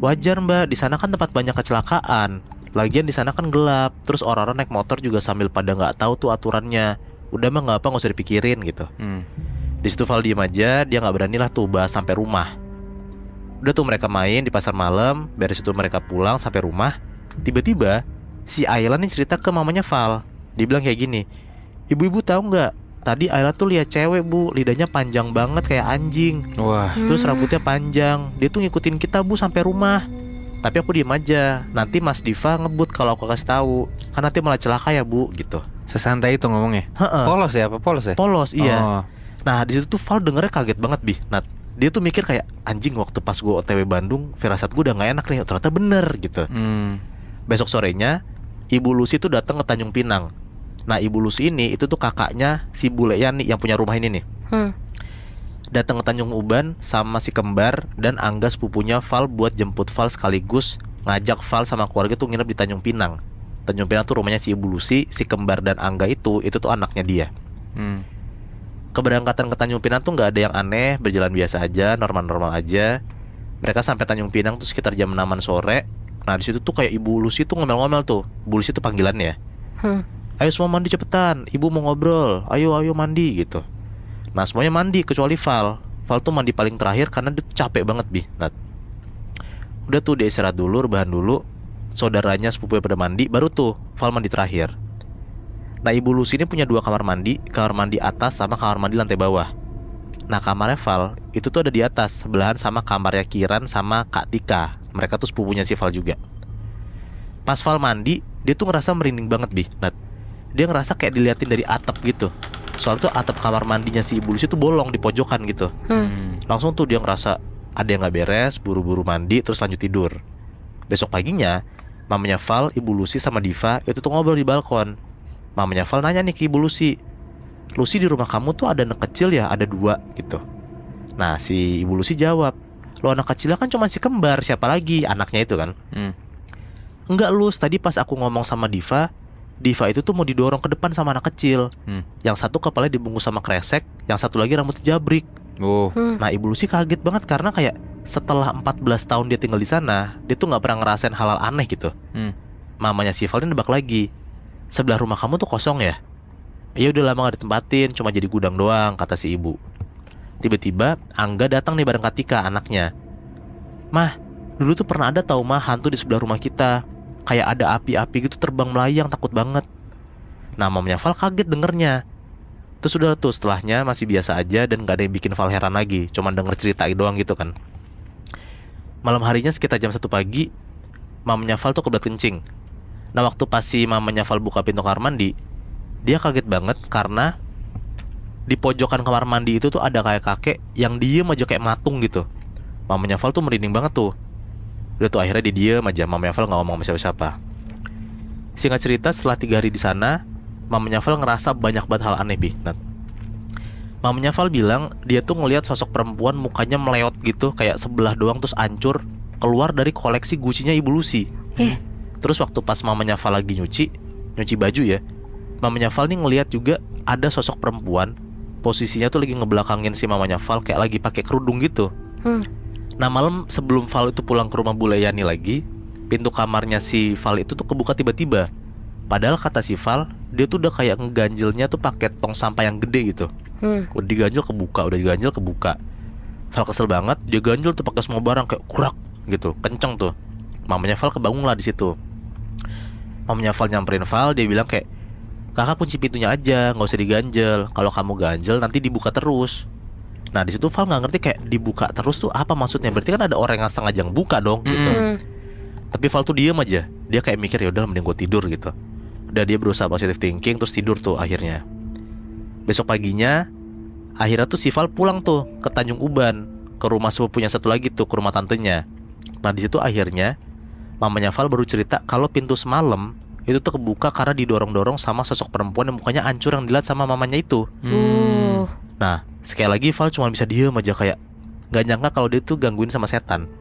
wajar mbak, di sana kan tempat banyak kecelakaan. Lagian di sana kan gelap, terus orang-orang naik motor juga sambil pada nggak tahu tuh aturannya. Udah mah nggak apa, nggak usah dipikirin gitu. Di situ Val diem aja, dia nggak berani lah tuh bahas sampai rumah. Udah tuh mereka main di pasar malam, beres itu mereka pulang sampai rumah. Tiba-tiba si Ayla nih cerita ke mamanya Val. Dia bilang kayak gini, ibu-ibu tahu nggak? Tadi Ayla tuh lihat cewek bu, lidahnya panjang banget kayak anjing. Wah. Terus rambutnya panjang. Dia tuh ngikutin kita bu sampai rumah. Tapi aku diem aja. Nanti Mas Diva ngebut kalau aku kasih tahu. Kan nanti malah celaka ya bu gitu. Sesantai itu ngomongnya. Polos ya, apa polos ya? Polos iya. Oh. Nah di situ tuh Val dengernya kaget banget Nat. Dia tuh mikir kayak anjing, waktu pas gue OTW Bandung, firasat gue udah nggak enak nih. Ternyata bener gitu. Besok sorenya Ibu Lucy tuh datang ke Tanjung Pinang. Nah Ibu Lucy ini itu tuh kakaknya si Bu Leyani yang punya rumah ini nih. Datang ke Tanjung Uban sama si kembar dan Angga sepupunya Val buat jemput Val sekaligus ngajak Val sama keluarga tuh nginep di Tanjung Pinang. Tanjung Pinang tuh rumahnya si Ibu Lucy, si kembar dan Angga itu tuh anaknya dia. Keberangkatan ke Tanjung Pinang tuh nggak ada yang aneh, berjalan biasa aja, normal-normal aja. Mereka sampai Tanjung Pinang tuh sekitar jam 6-an sore. Nah di situ tuh kayak Ibu Lucy tuh ngomel-ngomel tuh. Ibu Lucy tuh panggilannya. Ayo semua mandi cepetan, ibu mau ngobrol. Ayo mandi gitu. Nah semuanya mandi kecuali Val. Val tuh mandi paling terakhir karena dia tuh capek banget Nat. Udah tuh dia istirahat dulu, rebahan dulu. Saudaranya sepupunya pada mandi, baru tuh Val mandi terakhir. Nah Ibu Lucy ini punya 2 kamar mandi atas sama kamar mandi lantai bawah. Nah kamarnya Val itu tuh ada di atas, sebelahan sama kamarnya Kiran sama Kak Tika. Mereka tuh sepupunya si Val juga. Pas Val mandi, dia tuh ngerasa merinding banget Nat. Dia ngerasa kayak diliatin dari atap gitu. Soalnya tuh atap kamar mandinya si Ibu Lucy tuh bolong di pojokan gitu. Langsung tuh dia ngerasa ada yang gak beres, buru-buru mandi terus lanjut tidur. Besok paginya mamanya Val, Ibu Lucy sama Diva itu tuh ngobrol di balkon. Mamanya Val nanya nih ke Ibu Lucy, Lucy di rumah kamu tuh ada anak kecil ya, ada 2 gitu. Nah si Ibu Lucy jawab, lo anak kecilnya kan cuma si kembar, siapa lagi anaknya itu kan. Enggak Lus, tadi pas aku ngomong sama Diva itu tuh mau didorong ke depan sama anak kecil. Yang satu kepalanya dibungkus sama kresek, yang satu lagi rambutnya jabrik. Nah Ibu Lucy kaget banget karena kayak setelah 14 tahun dia tinggal di sana, dia tuh nggak pernah ngerasain hal-hal aneh gitu. Mamanya si Val nebak lagi, sebelah rumah kamu tuh kosong ya? Ya udah lama gak ditempatin, cuma jadi gudang doang, kata si ibu. Tiba-tiba Angga datang nih bareng Katika, anaknya. Mah, dulu tuh pernah ada tau mah hantu di sebelah rumah kita. Kayak ada api-api gitu terbang melayang, takut banget. Nah mamanya Val kaget dengernya. Terus udah tuh setelahnya masih biasa aja dan gak ada yang bikin Val heran lagi. Cuman denger cerita doang gitu kan. Malam harinya sekitar jam 1 pagi, mamanya Val tuh kebelet kencing. Nah waktu pas si mamanya Val buka pintu kamar mandi, dia kaget banget karena di pojokan kamar mandi itu tuh ada kayak kakek yang diem aja kayak matung gitu. Mamanya Val tuh merinding banget tuh. Udah tuh akhirnya dia diem aja, mamanya Val gak ngomong sama siapa. Singkat cerita setelah 3 hari di sana, mamanya Val ngerasa banyak banget hal aneh Nat. Mamanya Val bilang dia tuh ngelihat sosok perempuan mukanya meleot gitu, kayak sebelah doang terus hancur, keluar dari koleksi Gucci-nya Ibu Lucy. Terus waktu pas mamanya Val lagi nyuci baju ya, mamanya Val nih ngelihat juga ada sosok perempuan, posisinya tuh lagi ngebelakangin si mamanya Val kayak lagi pakai kerudung gitu. Nah malam sebelum Val itu pulang ke rumah Bu Leyani lagi, pintu kamarnya si Val itu tuh kebuka tiba-tiba. Padahal kata si Val, dia tuh udah kayak ngeganjelnya tuh pakai tong sampah yang gede gitu. Udah diganjel kebuka. Val kesel banget, dia ganjel tuh pakai semua barang kayak kurak gitu, kenceng tuh. Mamanya Val kebangun lah di situ. Mamanya Val nyamperin Val, dia bilang kayak, kakak kunci pintunya aja, nggak usah diganjel. Kalau kamu ganjel nanti dibuka terus. Nah di situ Val nggak ngerti kayak dibuka terus tuh apa maksudnya. Berarti kan ada orang yang sengaja buka dong gitu. Tapi Val tuh diem aja. Dia kayak mikir ya udah mending gue tidur gitu. Udah dia berusaha positive thinking terus tidur tuh akhirnya. Besok paginya akhirnya tuh si Val pulang tuh ke Tanjung Uban, ke rumah sepupunya satu lagi tuh, ke rumah tantenya. Nah di situ akhirnya mamanya Val baru cerita kalau pintu semalam itu tuh kebuka karena didorong-dorong sama sosok perempuan yang mukanya hancur yang dilihat sama mamanya itu. Nah sekali lagi Val cuma bisa diem aja kayak gak nyangka kalau dia tuh gangguin sama setan.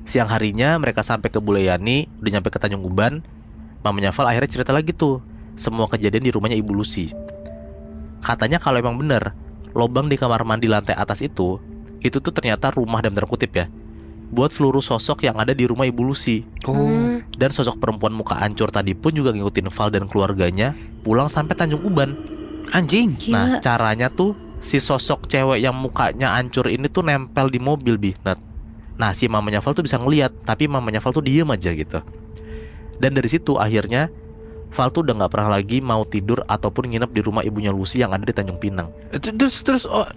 Siang harinya mereka sampai ke Bu Leyani, udah nyampe ke Tanjung Uban. Mamanya Val akhirnya cerita lagi tuh semua kejadian di rumahnya Ibu Lucy. Katanya kalau emang bener lobang di kamar mandi lantai atas itu tuh ternyata rumah dalam tanda kutip ya, buat seluruh sosok yang ada di rumah Ibu Lucy. Dan sosok perempuan muka hancur tadi pun juga ngikutin Val dan keluarganya pulang sampai Tanjung Uban. Anjing. Nah caranya tuh si sosok cewek yang mukanya hancur ini tuh nempel di mobil Bi. Nah si mamanya Val tuh bisa ngeliat, tapi mamanya Val tuh diem aja gitu. Dan dari situ akhirnya Val tuh udah gak pernah lagi mau tidur ataupun nginep di rumah ibunya Lucy yang ada di Tanjung Pinang. Terus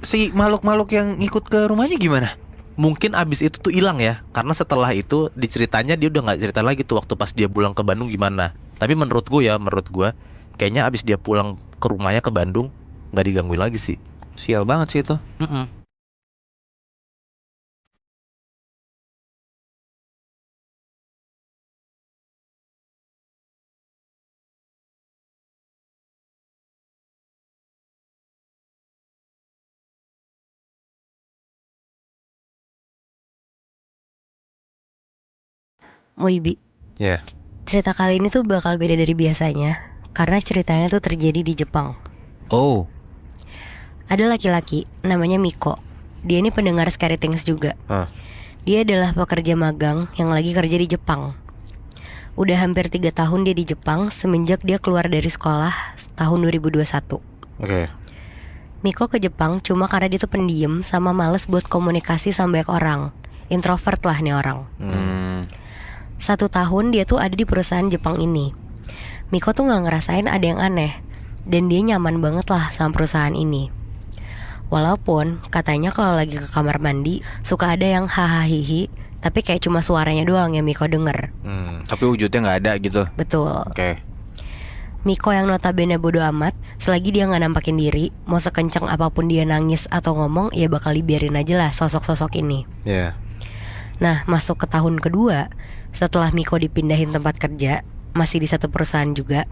si makhluk-makhluk yang ikut ke rumahnya gimana? Mungkin abis itu tuh hilang ya, karena setelah itu diceritanya dia udah gak cerita lagi tuh waktu pas dia pulang ke Bandung gimana. Tapi menurut gue kayaknya abis dia pulang ke rumahnya ke Bandung gak digangguin lagi sih. Sial banget sih itu. Moibi, Ya. cerita kali ini tuh bakal beda dari biasanya karena ceritanya tuh terjadi di Jepang. Oh. Ada laki-laki namanya Miko. Dia ini pendengar Scary Things juga. Dia adalah pekerja magang yang lagi kerja di Jepang. Udah hampir 3 tahun dia di Jepang semenjak dia keluar dari sekolah tahun 2021. Oke. Miko ke Jepang cuma karena dia tuh pendiam sama males buat komunikasi sama banyak orang. Introvert lah nih orang. 1 tahun dia tuh ada di perusahaan Jepang ini. Miko tuh gak ngerasain ada yang aneh, dan dia nyaman banget lah sama perusahaan ini. Walaupun katanya kalau lagi ke kamar mandi suka ada yang hahaha, tapi kayak cuma suaranya doang yang Miko denger. Tapi wujudnya gak ada gitu. Betul. Oke. Miko yang notabene bodo amat, selagi dia gak nampakin diri, mau sekencang apapun dia nangis atau ngomong, ya bakal dibiarin aja lah sosok-sosok ini. Nah, masuk ke tahun kedua, setelah Miko dipindahin tempat kerja, masih di satu perusahaan juga.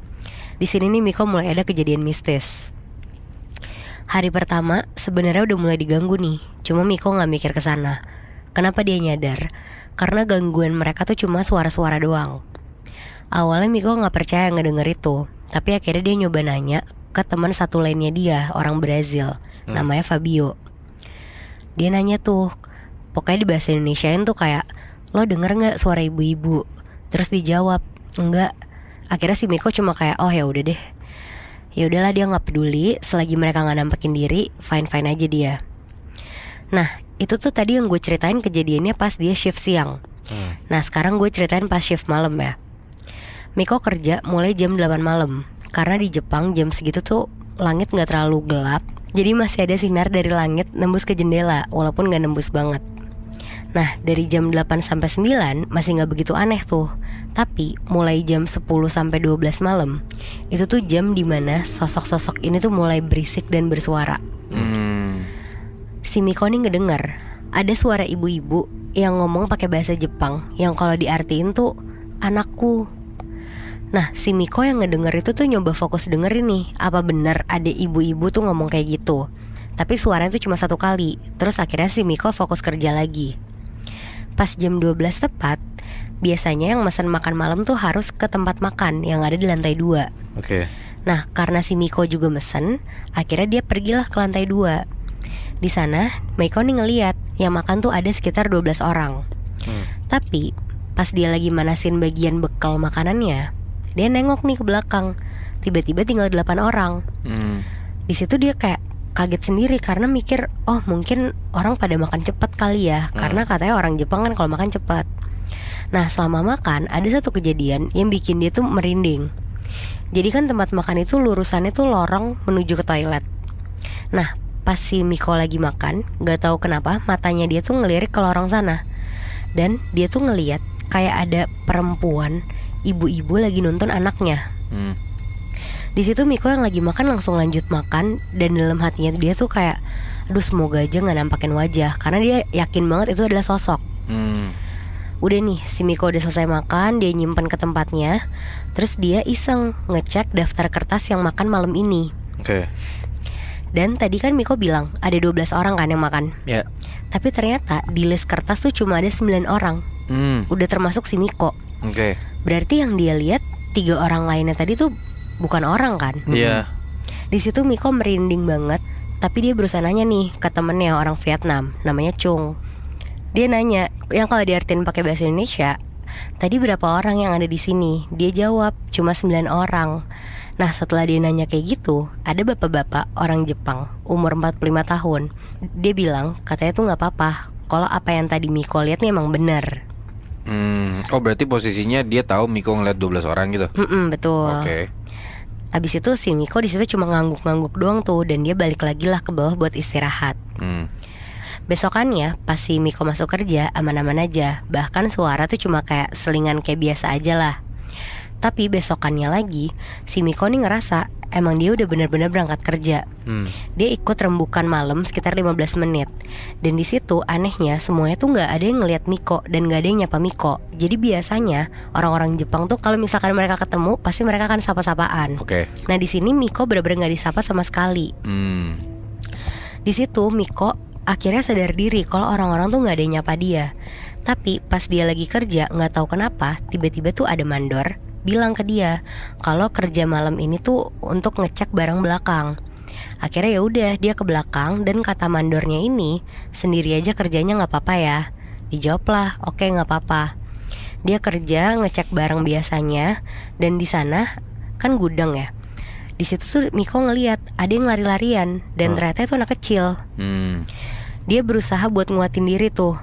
Di sini nih Miko mulai ada kejadian mistis. Hari pertama sebenarnya udah mulai diganggu nih, cuma Miko nggak mikir ke sana. Kenapa dia nyadar? Karena gangguan mereka tuh cuma suara-suara doang. Awalnya Miko nggak percaya ngedenger itu, tapi akhirnya dia nyoba nanya ke teman satu lainnya dia, orang Brazil, namanya Fabio. Dia nanya tuh, pokoknya di bahasa Indonesiain tuh kayak, lo denger nggak suara ibu-ibu? Terus dijawab, enggak. Akhirnya si Miko cuma kayak, oh ya udah deh. Ya udahlah, dia nggak peduli selagi mereka nggak nampakin diri, fine aja dia. Nah itu tuh tadi yang gue ceritain kejadiannya pas dia shift siang. Nah sekarang gue ceritain pas shift malam ya. Miko kerja mulai jam 8 malam. Karena di Jepang jam segitu tuh langit nggak terlalu gelap, jadi masih ada sinar dari langit nembus ke jendela, walaupun gak nembus banget. Nah dari jam 8 sampai 9 masih gak begitu aneh tuh. Tapi mulai jam 10 sampai 12 malam, itu tuh jam dimana sosok-sosok ini tuh mulai berisik dan bersuara. Si Miko nih ngedengar ada suara ibu-ibu yang ngomong pakai bahasa Jepang, yang kalau diartiin tuh anakku. Nah si Miko yang ngedenger itu tuh nyoba fokus dengerin nih, apa bener ada ibu-ibu tuh ngomong kayak gitu. Tapi suaranya tuh cuma 1 kali. Terus akhirnya si Miko fokus kerja lagi. Pas jam 12 tepat, biasanya yang mesen makan malam tuh harus ke tempat makan yang ada di lantai 2. Oke. Nah karena si Miko juga mesen, akhirnya dia pergilah ke lantai 2. Di sana Miko nih ngeliat yang makan tuh ada sekitar 12 orang. Tapi pas dia lagi manasin bagian bekal makanannya, dia nengok nih ke belakang. Tiba-tiba tinggal 8 orang. Di situ dia kayak kaget sendiri karena mikir, oh mungkin orang pada makan cepat kali ya, karena katanya orang Jepang kan kalau makan cepat. Nah selama makan ada satu kejadian yang bikin dia tuh merinding. Jadi kan tempat makan itu lurusannya tuh lorong menuju ke toilet. Nah pas si Miko lagi makan, gak tahu kenapa matanya dia tuh ngelirik ke lorong sana. Dan dia tuh ngeliat kayak ada perempuan, ibu-ibu lagi nuntun anaknya. Di situ Miko yang lagi makan langsung lanjut makan, dan dalam hatinya dia tuh kayak, aduh semoga aja nggak nampakin wajah, karena dia yakin banget itu adalah sosok. Udah nih, si Miko udah selesai makan, dia nyimpen ke tempatnya. Terus dia iseng ngecek daftar kertas yang makan malam ini. Oke. Dan tadi kan Miko bilang ada 12 orang kan yang makan. Ya. Tapi ternyata di list kertas tuh cuma ada 9 orang. Udah termasuk si Miko. Oke. Berarti yang dia lihat 3 orang lainnya tadi tuh bukan orang kan? Iya. Di situ Miko merinding banget. Tapi dia berusaha nanya nih ke temennya orang Vietnam, namanya Chung. Dia nanya, yang kalau diartiin pakai bahasa Indonesia, tadi berapa orang yang ada di sini? Dia jawab, cuma 9 orang. Nah setelah dia nanya kayak gitu, ada bapak-bapak orang Jepang umur 45 tahun. Dia bilang katanya tuh gak apa-apa kalau apa yang tadi Miko lihat nih emang bener. Oh berarti posisinya dia tahu Miko ngeliat 12 orang gitu. Betul. Oke. Abis itu si Miko di situ cuma ngangguk-ngangguk doang tuh, dan dia balik lagi lah ke bawah buat istirahat. Besokannya pas si Miko masuk kerja aman-aman aja. Bahkan suara tuh cuma kayak selingan kayak biasa aja lah. Tapi besokannya lagi si Miko nih ngerasa emang dia udah benar-benar berangkat kerja. Dia ikut rembukan malam sekitar 15 menit. Dan di situ anehnya semuanya tuh nggak ada yang ngelihat Miko dan nggak ada yang nyapa Miko. Jadi biasanya orang-orang Jepang tuh kalau misalkan mereka ketemu pasti mereka akan sapa-sapaan. Oke. Nah di sini Miko benar-benar nggak disapa sama sekali. Di situ Miko akhirnya sadar diri kalau orang-orang tuh nggak ada yang nyapa dia. Tapi pas dia lagi kerja nggak tahu kenapa tiba-tiba tuh ada mandor bilang ke dia kalau kerja malam ini tuh untuk ngecek barang belakang. Akhirnya ya udah dia ke belakang, dan kata mandornya ini sendiri aja kerjanya nggak apa-apa ya. Dijawab lah, oke nggak apa-apa. Dia kerja ngecek barang biasanya, dan di sana kan gudang ya. Di situ tuh Miko ngelihat ada yang lari-larian, dan ternyata itu anak kecil. Dia berusaha buat nguatin diri tuh.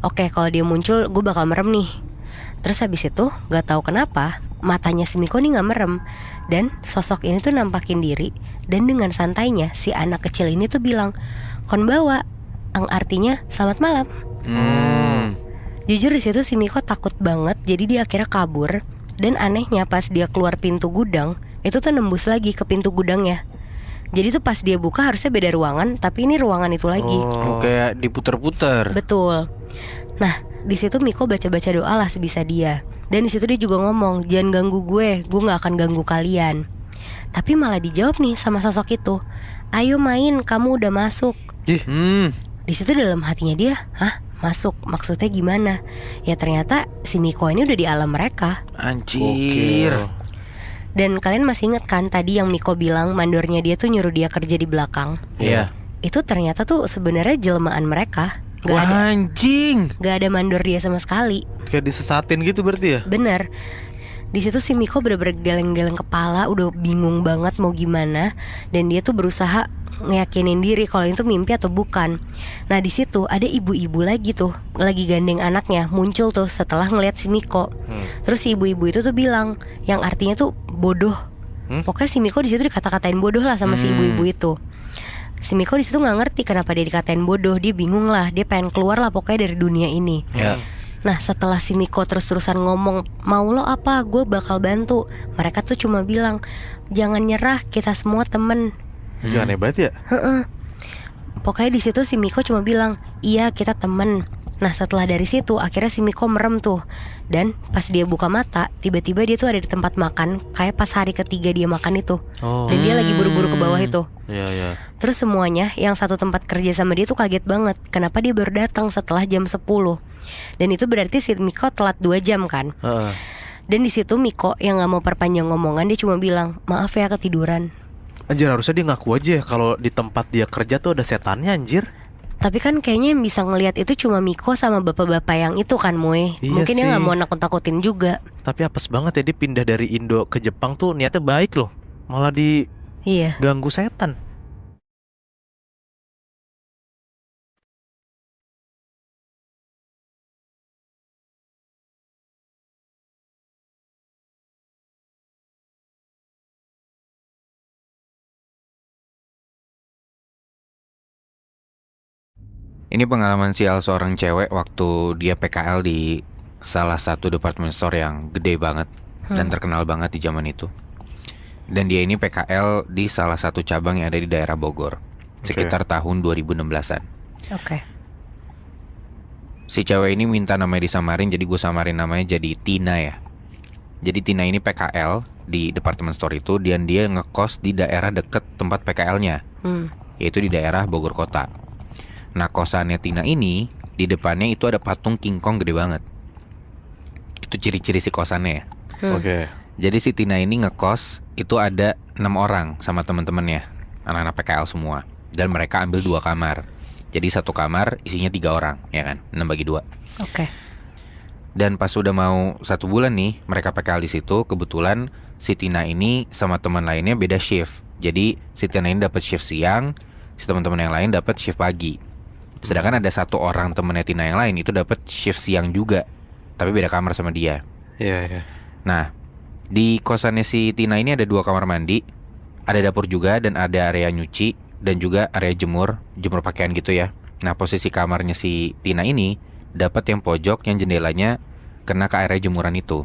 Oke kalau dia muncul gue bakal merem nih. Terus habis itu gak tahu kenapa matanya si Miko nih gak merem, dan sosok ini tuh nampakin diri. Dan dengan santainya si anak kecil ini tuh bilang konbawa, yang artinya selamat malam. Jujur di situ si Miko takut banget, jadi dia akhirnya kabur. Dan anehnya pas dia keluar pintu gudang, itu tuh nembus lagi ke pintu gudangnya. Jadi tuh pas dia buka harusnya beda ruangan, tapi ini ruangan itu lagi. Kayak diputer-puter. Betul. Nah di situ Miko baca-baca doa lah sebisa dia. Dan di situ dia juga ngomong, jangan ganggu gue nggak akan ganggu kalian. Tapi malah dijawab nih sama sosok itu, ayo main, kamu udah masuk. Di situ dalam hatinya dia, hah masuk maksudnya gimana? Ya ternyata si Miko ini udah di alam mereka. Anjir. Dan kalian masih ingat kan tadi yang Miko bilang mandornya dia tuh nyuruh dia kerja di belakang? Iya. Itu ternyata tuh sebenarnya jelmaan mereka. Anjing. Gak ada mandor dia sama sekali. Kayak disesatin gitu berarti ya? Bener. Di situ si Miko bener-bener geleng-geleng kepala, udah bingung banget mau gimana, dan dia tuh berusaha ngeyakinin diri kalau itu mimpi atau bukan. Nah di situ ada ibu-ibu lagi tuh, lagi gandeng anaknya, muncul tuh setelah ngeliat si Miko. Terus si ibu-ibu itu tuh bilang, yang artinya tuh bodoh. Pokoknya si Miko di situ dikata-katain bodoh lah sama si ibu-ibu itu. Si Miko di situ nggak ngerti kenapa dia dikatain bodoh, dia bingung lah, dia pengen keluar lah pokoknya dari dunia ini. Nah setelah si Miko terus-terusan ngomong, mau lo apa, gue bakal bantu. Mereka tuh cuma bilang, jangan nyerah, kita semua temen. Aneh banget ya. Pokoknya di situ si Miko cuma bilang, iya kita temen, Nah setelah dari situ akhirnya si Miko merem tuh. Dan pas dia buka mata, tiba-tiba dia tuh ada di tempat makan. Kayak pas hari ketiga dia makan itu. Dan dia lagi buru-buru ke bawah itu. Iya. Terus semuanya yang satu tempat kerja sama dia tuh kaget banget. Kenapa dia baru datang setelah jam 10. Dan itu berarti si Miko telat 2 jam kan. Dan di situ Miko yang gak mau perpanjang ngomongan, dia cuma bilang, maaf ya ketiduran. Anjir, harusnya dia ngaku aja ya kalau di tempat dia kerja tuh ada setannya anjir. Tapi kan kayaknya yang bisa ngelihat itu cuma Miko sama bapak-bapak yang itu kan, Moy. Iya Mungkin dia sih. gak mau nakut-nakutin juga. Tapi apes banget ya dia pindah dari Indo ke Jepang tuh niatnya baik loh. Malah Iya. diganggu setan. Ini pengalaman sial seorang cewek waktu dia PKL di salah satu department store yang gede banget dan terkenal banget di zaman itu. Dan dia ini PKL di salah satu cabang yang ada di daerah Bogor, sekitar tahun 2016-an. Oke. Si cewek ini minta namanya disamarin, jadi gue samarin namanya jadi Tina ya. Jadi Tina ini PKL di department store itu, dan dia ngekos di daerah deket tempat PKL-nya, yaitu di daerah Bogor Kota. Nah kosannya Tina ini, di depannya itu ada patung King Kong gede banget. Itu ciri-ciri si kosannya ya. Oke. Jadi si Tina ini ngekos, itu ada 6 orang sama temen-temennya, anak-anak PKL semua. Dan mereka ambil 2 kamar. Jadi satu kamar isinya 3 orang, ya kan, 6 bagi 2. Oke. Dan pas udah mau 1 bulan nih, mereka PKL di situ. Kebetulan si Tina ini sama teman lainnya beda shift. Jadi si Tina ini dapat shift siang, si teman-teman yang lain dapat shift pagi. Sedangkan ada 1 orang temennya Tina yang lain itu dapat shift siang juga, tapi beda kamar sama dia. Iya. Nah, di kosannya si Tina ini ada 2 kamar mandi, ada dapur juga, dan ada area nyuci, dan juga area jemur pakaian gitu ya. Nah, posisi kamarnya si Tina ini dapat yang pojok yang jendelanya kena ke area jemuran itu.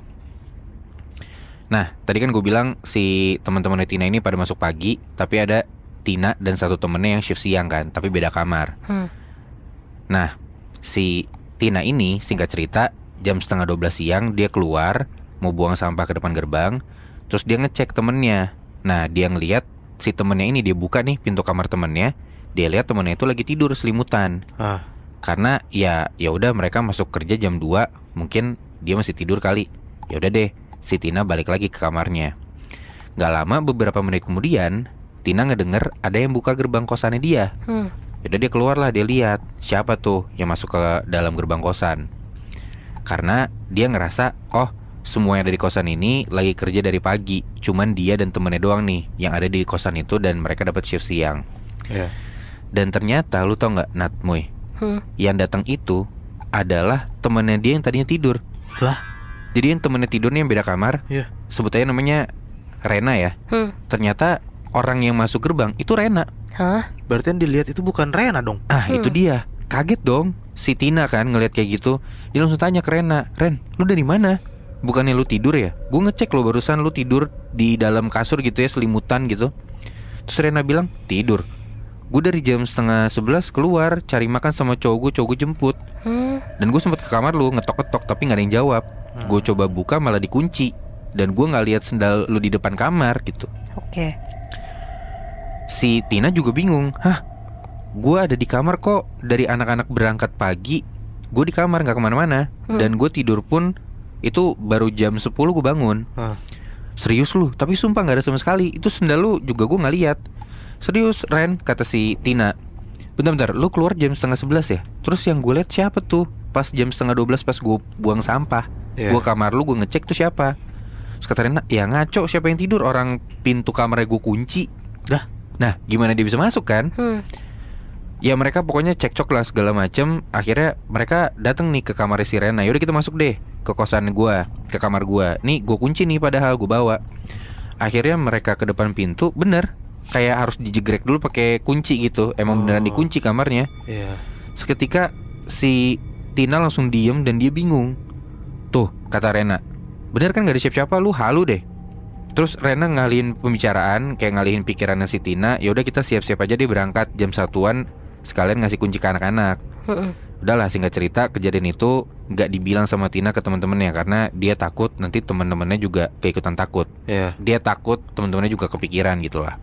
Nah, tadi kan gue bilang si teman-temannya Tina ini pada masuk pagi, tapi ada Tina dan 1 temennya yang shift siang kan, tapi beda kamar. Nah, si Tina ini singkat cerita jam setengah 12 siang dia keluar mau buang sampah ke depan gerbang. Terus dia ngecek temennya. Nah, dia ngeliat si temennya ini, dia buka nih pintu kamar temennya. Dia lihat temennya itu lagi tidur selimutan. Karena ya udah mereka masuk kerja jam 2, mungkin dia masih tidur kali. Ya udah deh, si Tina balik lagi ke kamarnya. Gak lama, beberapa menit kemudian Tina ngedenger ada yang buka gerbang kosannya dia. Yaudah dia keluar lah, dia lihat siapa tuh yang masuk ke dalam gerbang kosan. Karena dia ngerasa, oh semua yang ada di kosan ini lagi kerja dari pagi, cuman dia dan temennya doang nih yang ada di kosan itu, dan mereka dapat shift siang. Dan ternyata lu tau nggak, Nat, Moy, yang datang itu adalah temennya dia yang tadinya tidur. Lah, jadi yang temennya tidur nih yang beda kamar, sebut aja namanya Rena ya. Ternyata orang yang masuk gerbang itu Rena. Hah? berarti yang dilihat itu bukan Rena dong. Itu dia. Kaget dong si Tina kan ngeliat kayak gitu. Dia langsung tanya ke Rena, "Ren, lu dari mana? Bukannya lu tidur ya? Gue ngecek lo barusan lu tidur di dalam kasur gitu ya, selimutan gitu." Terus Rena bilang, "Tidur? Gue dari jam setengah 11 keluar cari makan sama cowok gue jemput. Dan gue sempet ke kamar lu ngetok-ketok tapi gak ada yang jawab. Gue coba buka malah dikunci. Dan gue gak lihat sendal lu di depan kamar gitu." Oke. Si Tina juga bingung. Hah? Gue ada di kamar kok. Dari anak-anak berangkat pagi gue di kamar gak kemana-mana. Dan gue tidur pun itu baru jam 10 gue bangun. Serius lu? Tapi sumpah gak ada sama sekali. Itu sendal lu juga gue gak lihat. Serius Ren, kata si Tina. Bentar, lu keluar jam setengah 11 ya? Terus yang gue lihat siapa tuh? Pas jam setengah 12 pas gue buang sampah, gue kamar lu, gue ngecek tuh siapa? Terus kata Rena, ya ngaco, siapa yang tidur? Orang pintu kamarnya gue kunci. Nah, gimana dia bisa masuk kan? Ya mereka pokoknya cekcok lah segala macem. Akhirnya mereka datang nih ke kamar si Rena. Yaudah kita masuk deh ke kosan gue, ke kamar gue. Nih gue kunci nih padahal gue bawa. Akhirnya mereka ke depan pintu, bener kayak harus dijegrek dulu pakai kunci gitu. Emang beneran dikunci kamarnya. Seketika si Tina langsung diem dan dia bingung. Tuh kata Rena, bener kan gak ada siapa-siapa, lu halu deh. Terus Rena ngalihin pembicaraan, kayak ngalihin pikirannya si Tina. Yaudah kita siap-siap aja deh berangkat jam 1-an, sekalian ngasih kunci ke anak-anak. Udahlah, singkat cerita kejadian itu nggak dibilang sama Tina ke teman-temannya karena dia takut nanti teman-temannya juga keikutan takut. Iya. Dia takut teman-temannya juga kepikiran gitu lah.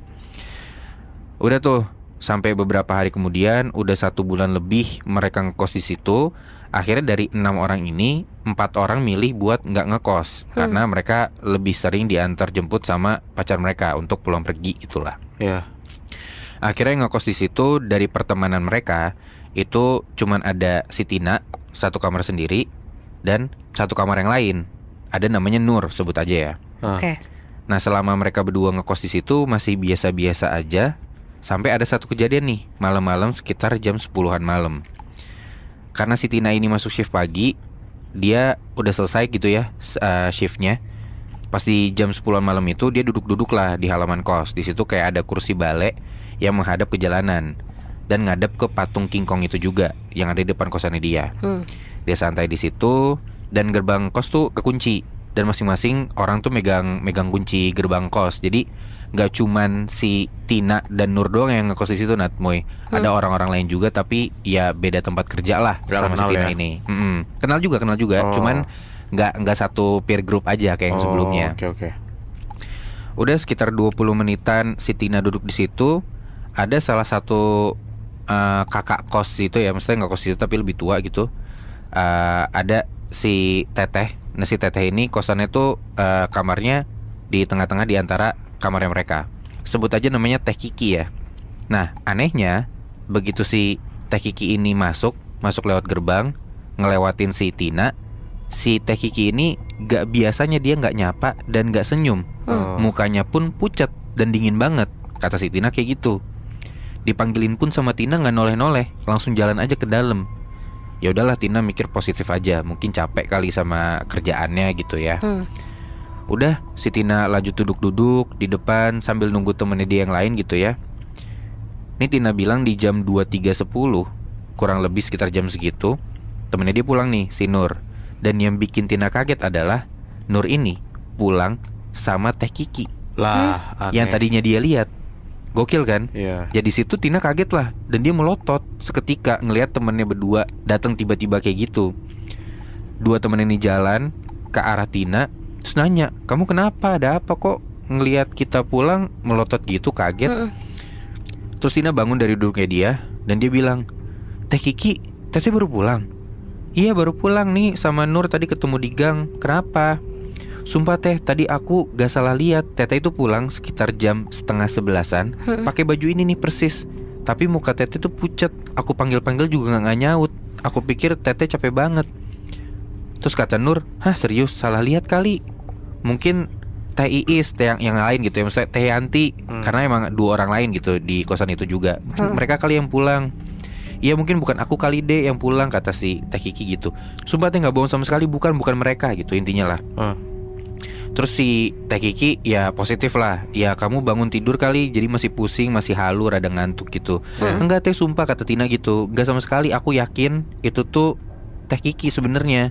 Udah tuh sampai beberapa hari kemudian, udah 1 bulan lebih mereka ngekos di situ. Akhirnya dari 6 orang ini 4 orang milih buat nggak ngekos karena mereka lebih sering diantar jemput sama pacar mereka untuk pulang pergi itulah. Iya. Akhirnya ngekos di situ. Dari pertemanan mereka itu cuman ada si Tina 1 kamar sendiri dan 1 kamar yang lain. Ada namanya Nur, sebut aja ya. Oke. Nah, selama mereka berdua ngekos di situ masih biasa-biasa aja. Sampai ada satu kejadian nih, malam-malam sekitar jam 10-an malam. Karena si Tina ini masuk shift pagi, dia udah selesai gitu ya shiftnya. Pas di jam 10-an malam itu dia duduk-duduk lah di halaman kos. Di situ kayak ada kursi balek yang menghadap ke jalanan dan ngadep ke patung King Kong itu juga yang ada di depan kosannya dia. Dia santai di situ dan gerbang kos tuh kekunci dan masing-masing orang tuh megang kunci gerbang kos. Jadi nggak cuman si Tina dan Nur doang yang ngekos di situ, Natmoy. Ada orang-orang lain juga tapi ya beda tempat kerja lah sama si Tina ini. Kenal juga. Cuman nggak satu peer group aja kayak yang sebelumnya. Oke. Udah sekitar 20 menitan si Tina duduk di situ. Ada salah satu kakak kos itu ya, maksudnya nggak kos itu tapi lebih tua gitu. Ada si Teteh. Nah, si Teteh ini kosannya tuh kamarnya di tengah-tengah di antara kamarnya mereka. Sebut aja namanya Teh Kiki ya. Nah, anehnya begitu si Teh Kiki ini masuk lewat gerbang, ngelewatin si Tina, si Teh Kiki ini gak biasanya dia gak nyapa dan gak senyum. Mukanya pun pucat dan dingin banget. Kata si Tina kayak gitu. Dipanggilin pun sama Tina gak noleh-noleh, langsung jalan aja ke dalam. Ya udahlah, Tina mikir positif aja, mungkin capek kali sama kerjaannya gitu ya. Udah, si Tina lanjut duduk-duduk di depan sambil nunggu temennya dia yang lain gitu ya. Ini Tina bilang di jam 23.10, kurang lebih sekitar jam segitu, temennya dia pulang nih, si Nur. Dan yang bikin Tina kaget adalah Nur ini pulang sama Teh Kiki Lah, aneh. yang tadinya dia lihat. Gokil kan? Iya. Jadi situ Tina kaget lah dan dia melotot seketika ngelihat temennya berdua datang tiba-tiba kayak gitu. Dua temen ini jalan ke arah Tina, terus nanya, "Kamu kenapa? Ada apa kok ngelihat kita pulang melotot gitu, kaget?" Terus Tina bangun dari duduknya dia dan dia bilang, "Teh Kiki, Teteh baru pulang?" "Iya, baru pulang nih, sama Nur tadi ketemu di gang." "Kenapa?" "Sumpah Teh, tadi aku gak salah lihat. Teteh itu pulang sekitar jam 10:30-an, pakai baju ini nih persis. Tapi muka Teteh tuh pucat. Aku panggil-panggil juga gak nyaut. Aku pikir Teteh capek banget." Terus kata Nur, "Hah, serius? Salah lihat kali. Mungkin Teh Iis, Teh yang lain gitu ya, maksudnya Teh Yanti." Karena emang 2 orang lain gitu di kosan itu juga. "Mungkin mereka kali yang pulang." "Iya, mungkin bukan aku kali deh yang pulang," kata si Teh Kiki gitu. "Sumpah Teh gak bohong sama sekali, bukan mereka," gitu intinya lah. Terus si Teh Kiki ya positif lah, "Ya kamu bangun tidur kali, jadi masih pusing, masih halu, rada ngantuk gitu." "Enggak Teh, sumpah," kata Tina gitu. "Enggak sama sekali, aku yakin itu tuh Teh Kiki sebenarnya."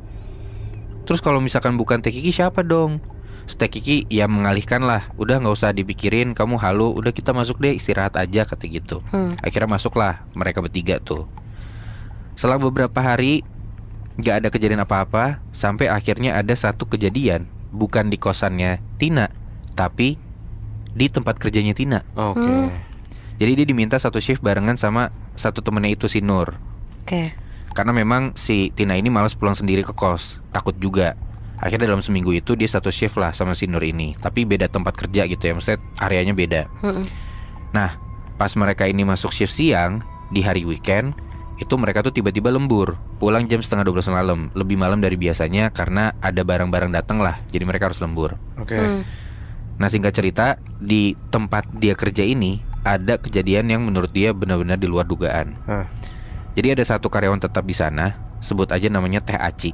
"Terus kalau misalkan bukan Teh Kiki siapa dong?" Teh Kiki ya mengalihkan lah, "Udah gak usah dipikirin, kamu halu, udah kita masuk deh, istirahat aja," kata gitu. Akhirnya masuklah mereka bertiga tuh. Setelah beberapa hari gak ada kejadian apa-apa, sampai akhirnya ada satu kejadian. Bukan di kosannya Tina, tapi di tempat kerjanya Tina. Oke. Jadi dia diminta satu shift barengan sama satu temennya itu, si Nur. Oke. Karena memang si Tina ini malas pulang sendiri ke kos, takut juga. Akhirnya dalam seminggu itu dia satu shift lah sama si Nur ini, tapi beda tempat kerja gitu ya, maksudnya areanya beda. Nah, pas mereka ini masuk shift siang di hari weekend, itu mereka tuh tiba-tiba lembur, pulang jam 11:30 malam, lebih malam dari biasanya karena ada barang-barang datang lah, jadi mereka harus lembur. Oke. Nah, singkat cerita, di tempat dia kerja ini ada kejadian yang menurut dia benar-benar di luar dugaan. Jadi ada satu karyawan tetap di sana, sebut aja namanya Teh Aci.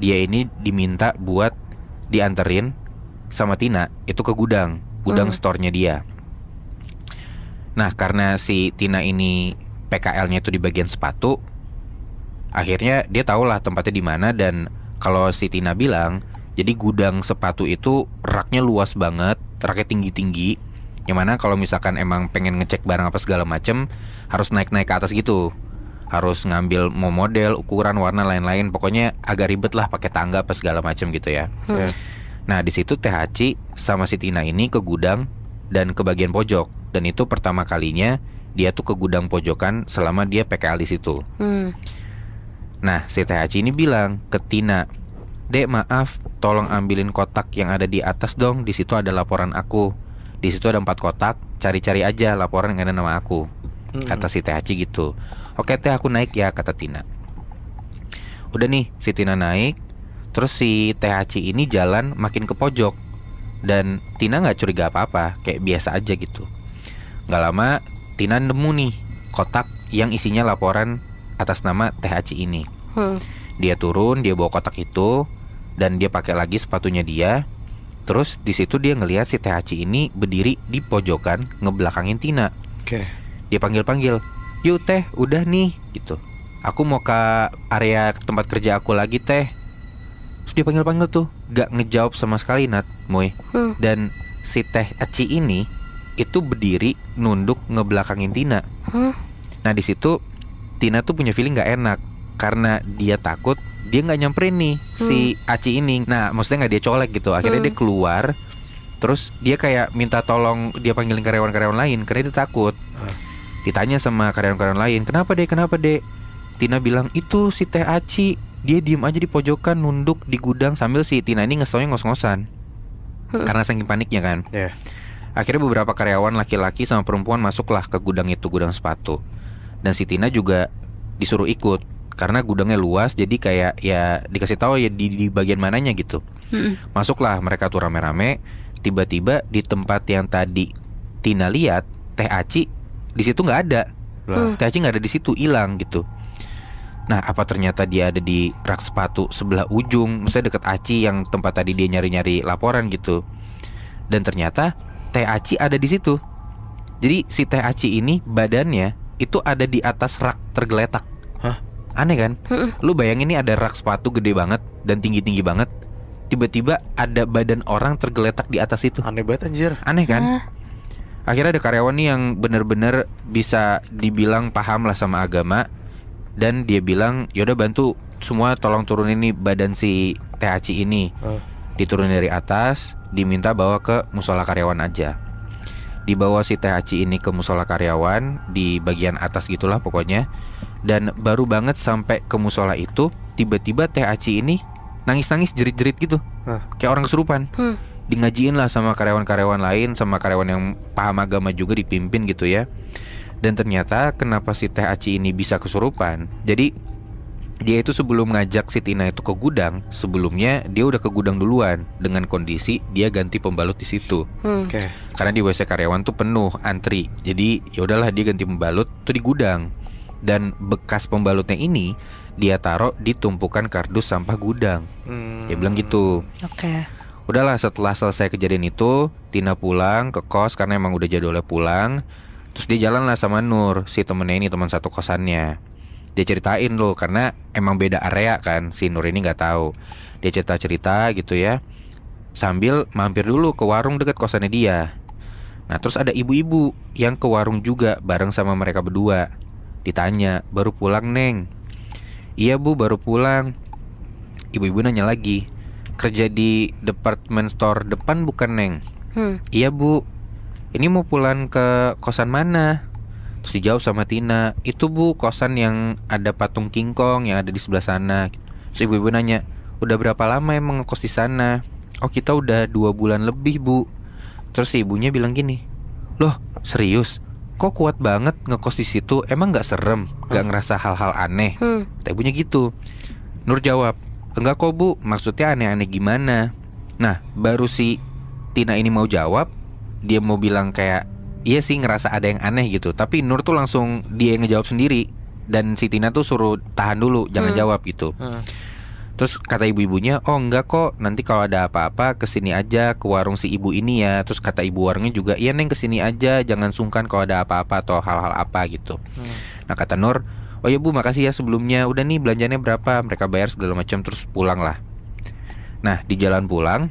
Dia ini diminta buat dianterin sama Tina itu ke gudang store-nya dia. Nah, karena si Tina ini PKL-nya itu di bagian sepatu, akhirnya dia tahulah tempatnya di mana. Dan kalau si Tina bilang, jadi gudang sepatu itu raknya luas banget, raknya tinggi-tinggi, yang mana kalau misalkan emang pengen ngecek barang apa segala macem harus naik-naik ke atas gitu. harus ngambil mau model, ukuran, warna, lain-lain. Pokoknya agak ribet lah, pakai tangga apa segala macam gitu ya. Nah di situ Teh Aci sama si Tina ini ke gudang dan ke bagian pojok. Dan itu pertama kalinya dia tuh ke gudang pojokan selama dia PKL di situ. Nah si Teh Aci ini bilang ke Tina, "Dek maaf, tolong ambilin kotak yang ada di atas dong. Di situ ada laporan aku. Di situ ada 4 kotak. Cari-cari aja laporan yang ada nama aku." Kata si Teh Aci gitu. "Oke Teh, aku naik ya," kata Tina. Udah nih si Tina naik. Terus si Teh Aci ini jalan makin ke pojok. Dan Tina gak curiga apa-apa, kayak biasa aja gitu. Gak lama Tina nemu nih kotak yang isinya laporan atas nama Teh Aci ini. Dia turun, dia bawa kotak itu, dan dia pakai lagi sepatunya dia. Terus di situ dia ngelihat si Teh Aci ini berdiri di pojokan ngebelakangin Tina. Dia panggil-panggil, "Yuk Teh, udah nih," gitu. "Aku mau ke area tempat kerja aku lagi Teh." Terus dia panggil-panggil tuh, gak ngejawab sama sekali Nat, Moy. Dan si Teh Aci ini itu berdiri nunduk ngebelakangin Tina. Nah di situ Tina tuh punya feeling gak enak karena dia takut dia nggak nyamperin nih si Aci ini. Nah maksudnya nggak dia colek gitu. Akhirnya dia keluar. Terus dia kayak minta tolong dia panggilin karyawan-karyawan lain karena dia takut. Ditanya sama karyawan-karyawan lain, "Kenapa dek? Tina bilang, "Itu si Teh Aci, dia diem aja di pojokan nunduk di gudang." Sambil si Tina ini ngeselnya ngos-ngosan karena saking paniknya kan. Akhirnya beberapa karyawan laki-laki sama perempuan masuklah ke gudang itu, gudang sepatu. Dan si Tina juga disuruh ikut karena gudangnya luas, jadi kayak ya dikasih tahu ya di bagian mananya gitu. Masuklah mereka tuh rame-rame. Tiba-tiba di tempat yang tadi Tina lihat Teh Aci di situ nggak ada. Teh Aci nggak ada di situ, hilang gitu. Nah apa ternyata dia ada di rak sepatu sebelah ujung, maksudnya deket Aci yang tempat tadi dia nyari-nyari laporan gitu. Dan ternyata Teh Aci ada di situ. Jadi si Teh Aci ini badannya itu ada di atas rak tergeletak. Aneh kan? Lu bayangin nih ada rak sepatu gede banget dan tinggi-tinggi banget. Tiba-tiba ada badan orang tergeletak di atas itu. Aneh banget anjir. Aneh kan? Akhirnya ada karyawan nih yang bener-bener bisa dibilang paham lah sama agama. Dan dia bilang, "Yaudah bantu semua tolong turunin nih badan si Teh Aci ini." Diturunin dari atas, diminta bawa ke musola karyawan aja. Dibawa si Teh Aci ini ke musola karyawan di bagian atas gitulah pokoknya. Dan baru banget sampai ke musola itu, tiba-tiba Teh Aci ini nangis-nangis jerit-jerit gitu. Kayak orang kesurupan. Dingajiin lah sama karyawan-karyawan lain, sama karyawan yang paham agama juga dipimpin gitu ya. Dan ternyata kenapa si Teh Aci ini bisa kesurupan, jadi dia itu sebelum ngajak si Tina itu ke gudang, sebelumnya dia udah ke gudang duluan dengan kondisi dia ganti pembalut di situ. Karena di WC karyawan tuh penuh antri. Jadi ya udahlah dia ganti pembalut tuh di gudang. Dan bekas pembalutnya ini dia taruh di tumpukan kardus sampah gudang. Dia bilang gitu. Udahlah setelah selesai kejadian itu, Tina pulang ke kos karena emang udah jadwalnya pulang. Terus dia jalan lah sama Nur, si temennya ini, teman satu kosannya. Dia ceritain loh, karena emang beda area kan, si Nur ini gak tahu. Dia cerita-cerita gitu ya, sambil mampir dulu ke warung dekat kosannya dia. Nah terus ada ibu-ibu yang ke warung juga bareng sama mereka berdua. Ditanya, "Baru pulang Neng?" "Iya Bu, baru pulang." Ibu-ibu nanya lagi, "Kerja di department store depan bukan Neng?" "Iya Bu." "Ini mau pulang ke kosan mana?" Terus dijawab sama Tina, "Itu Bu, kosan yang ada patung King Kong yang ada di sebelah sana." Terus ibu-ibu nanya, "Udah berapa lama emang ngekos di sana?" "Oh kita udah 2 bulan lebih Bu." Terus si ibunya bilang gini, "Loh serius? Kok kuat banget ngekos di situ? Emang gak serem? Gak ngerasa hal-hal aneh?" Kata ibunya gitu. Nur jawab, "Enggak kok Bu, maksudnya aneh-aneh gimana?" Nah baru si Tina ini mau jawab, dia mau bilang kayak iya sih ngerasa ada yang aneh gitu. Tapi Nur tuh langsung dia yang ngejawab sendiri. Dan si Tina tuh suruh tahan dulu, jangan jawab gitu. Terus kata ibu-ibunya, "Oh enggak kok, nanti kalau ada apa-apa kesini aja ke warung si ibu ini ya." Terus kata ibu warungnya juga, "Iya Neng kesini aja, jangan sungkan kalau ada apa-apa atau hal-hal apa gitu." Nah kata Nur, "Oh ya Bu makasih ya sebelumnya, udah nih belanjanya berapa." Mereka bayar segala macam terus pulang lah. Nah di jalan pulang,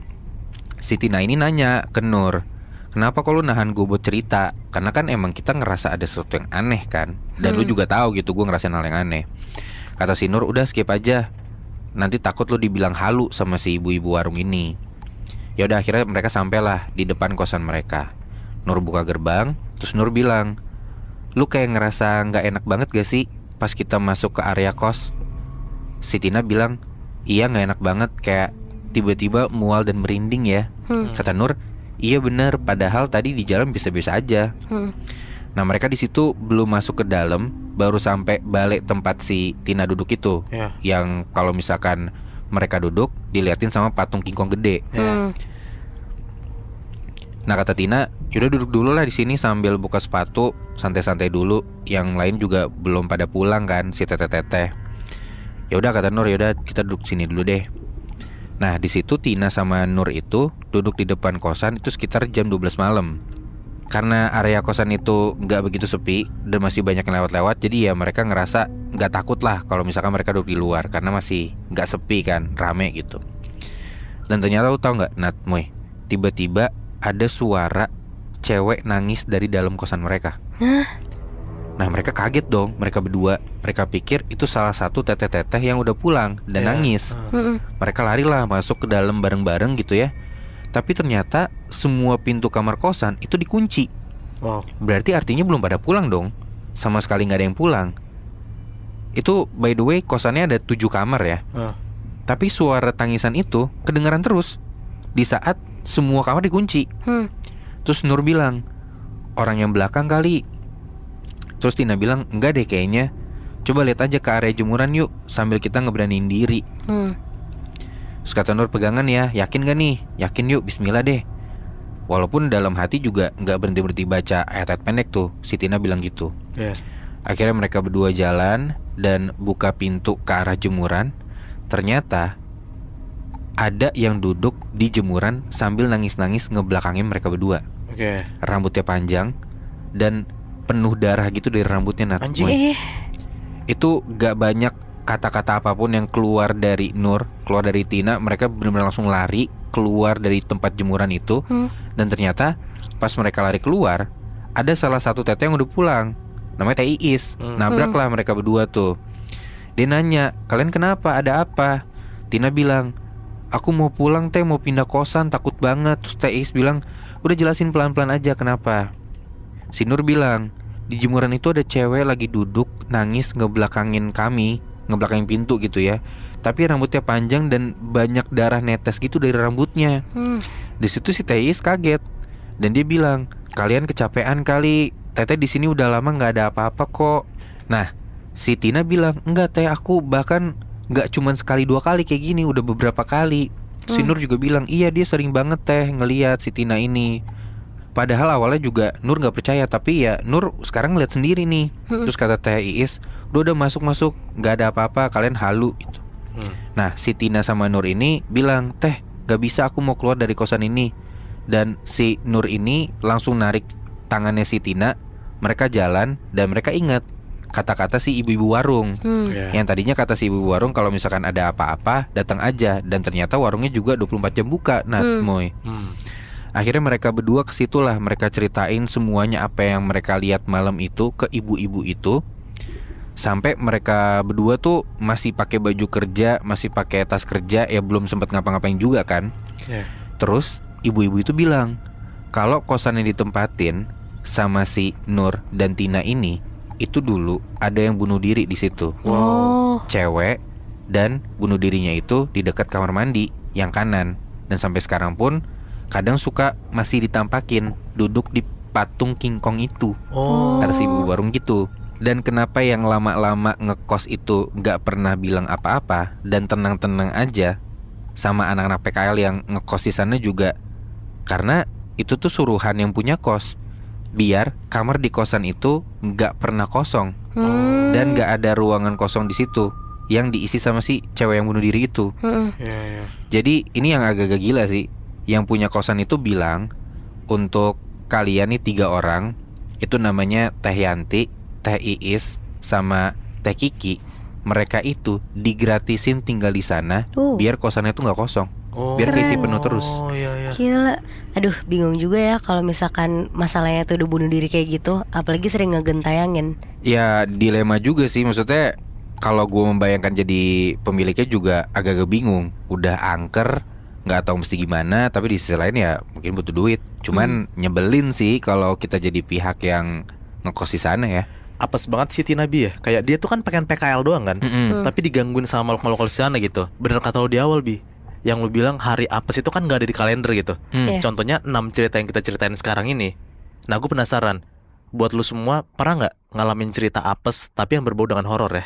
si Tina ini nanya ke Nur, kenapa kok lu nahan gue buat cerita? Karena kan emang kita ngerasa ada sesuatu yang aneh kan. Dan lu juga tahu gitu gue ngerasain hal yang aneh. Kata si Nur, udah skip aja, nanti takut lu dibilang halu sama si ibu-ibu warung ini. Ya udah, akhirnya mereka sampailah di depan kosan mereka. Nur buka gerbang, terus Nur bilang, lu kayak ngerasa gak enak banget gak sih pas kita masuk ke area kos? Si Tina bilang, iya gak enak banget, kayak tiba-tiba mual dan merinding ya. Kata Nur, iya bener, padahal tadi di jalan biasa-biasa aja. Nah mereka di situ belum masuk ke dalam, baru sampai balik tempat si Tina duduk itu, yang kalau misalkan mereka duduk diliatin sama patung King Kong gede. Nah kata Tina, yaudah duduk dulu lah di sini sambil buka sepatu, santai-santai dulu. Yang lain juga belum pada pulang kan, si teteh-teteh. Yaudah kata Nur, yaudah kita duduk sini dulu deh. Nah di situ Tina sama Nur itu duduk di depan kosan itu sekitar jam 12 malam. Karena area kosan itu nggak begitu sepi dan masih banyak yang lewat-lewat, jadi ya mereka ngerasa nggak takut lah kalau misalkan mereka duduk di luar, karena masih nggak sepi kan, rame gitu. Dan ternyata lu tau nggak, Nat, Moy, tiba-tiba ada suara cewek nangis dari dalam kosan mereka. Nah mereka kaget dong, mereka berdua. Mereka pikir itu salah satu teteh-teteh yang udah pulang dan nangis. Mereka larilah masuk ke dalam bareng-bareng gitu ya. Tapi ternyata semua pintu kamar kosan itu dikunci. Berarti artinya belum pada pulang dong. Sama sekali gak ada yang pulang. Itu by the way kosannya ada 7 kamar ya. Tapi suara tangisan itu kedengaran terus di saat semua kamar dikunci. Terus Nur bilang, orang yang belakang kali. Terus Tina bilang, enggak deh kayaknya, coba lihat aja ke area jemuran yuk, sambil kita ngeberaniin diri. Terus kata Nur, pegangan ya, yakin gak nih? Yakin yuk, bismillah deh. Walaupun dalam hati juga gak berhenti-berhenti baca ayat-ayat pendek tuh, si Tina bilang gitu. Akhirnya mereka berdua jalan dan buka pintu ke arah jemuran. Ternyata ada yang duduk di jemuran sambil nangis-nangis ngebelakangin mereka berdua. Rambutnya panjang dan penuh darah gitu dari rambutnya, Nat. Itu gak banyak kata-kata apapun yang keluar dari Nur, keluar dari Tina. Mereka benar-benar langsung lari keluar dari tempat jemuran itu. Dan ternyata pas mereka lari keluar, ada salah satu teteh yang udah pulang, namanya Teh Iis. Nabraklah mereka berdua tuh. Dia nanya, kalian kenapa, ada apa? Tina bilang, aku mau pulang teh, mau pindah kosan, takut banget. Terus Teh Iis bilang, udah jelasin pelan-pelan aja kenapa. Si Nur bilang, di jemuran itu ada cewek lagi duduk nangis ngebelakangin kami, ngebelakangin pintu gitu ya. Tapi rambutnya panjang dan banyak darah netes gitu dari rambutnya. Di situ si Teis kaget dan dia bilang, kalian kecapean kali, teteh di sini udah lama nggak ada apa-apa kok. Nah si Tina bilang, enggak teh, aku bahkan nggak cuman sekali 2 kali kayak gini, udah beberapa kali. Si Nur juga bilang, iya dia sering banget teh ngelihat si Tina ini. Padahal awalnya juga Nur gak percaya, tapi ya Nur sekarang ngeliat sendiri nih. Terus kata Teh Iis, udah masuk-masuk, gak ada apa-apa, kalian halu gitu. Nah si Tina sama Nur ini bilang, teh gak bisa, aku mau keluar dari kosan ini. Dan si Nur ini langsung narik tangannya si Tina. Mereka jalan dan mereka ingat kata-kata si ibu-ibu warung. Yang tadinya kata si ibu warung, kalau misalkan ada apa-apa datang aja. Dan ternyata warungnya juga 24 jam buka, Nat, Moy. Akhirnya mereka berdua ke situlah, mereka ceritain semuanya apa yang mereka lihat malam itu ke ibu-ibu itu. Sampai mereka berdua tuh masih pakai baju kerja, masih pakai tas kerja, ya belum sempat ngapa-ngapain juga kan. Terus ibu-ibu itu bilang kalau kosan yang ditempatin sama si Nur dan Tina ini, itu dulu ada yang bunuh diri di situ. Cewek, dan bunuh dirinya itu di dekat kamar mandi yang kanan. Dan sampai sekarang pun kadang suka masih ditampakin duduk di patung King Kong itu. Kata si ibu warung gitu. Dan kenapa yang lama-lama ngekos itu gak pernah bilang apa-apa dan tenang-tenang aja sama anak-anak PKL yang ngekos di sana juga, karena itu tuh suruhan yang punya kos, biar kamar di kosan itu gak pernah kosong. Dan gak ada ruangan kosong di situ yang diisi sama si cewek yang bunuh diri itu. Jadi ini yang agak-agak gila sih. Yang punya kosan itu bilang, untuk kalian nih 3 orang, itu namanya Teh Yanti, Teh Iis, sama Teh Kiki. Mereka itu digratisin tinggal di sana biar kosannya itu gak kosong. Biar keisi penuh terus. Oh iya iya. Gila. Aduh, bingung juga ya kalau misalkan masalahnya tuh udah bunuh diri kayak gitu, apalagi sering ngegentayangin. Ya dilema juga sih, maksudnya kalau gue membayangkan jadi pemiliknya juga agak-agak bingung. Udah angker, nggak tahu mesti gimana, tapi di sisi lain ya mungkin butuh duit. Cuman nyebelin sih kalau kita jadi pihak yang ngekos di sana ya. Apes banget sih Tinabi ya. Kayak dia tuh kan pengen PKL doang kan, tapi digangguin sama makhluk-makhluk di sana gitu. Bener kata lo di awal Bi, yang lo bilang hari apes itu kan gak ada di kalender gitu. Iya. Contohnya 6 cerita yang kita ceritain sekarang ini. Nah gue penasaran, buat lu semua pernah nggak ngalamin cerita apes tapi yang berbau dengan horor ya?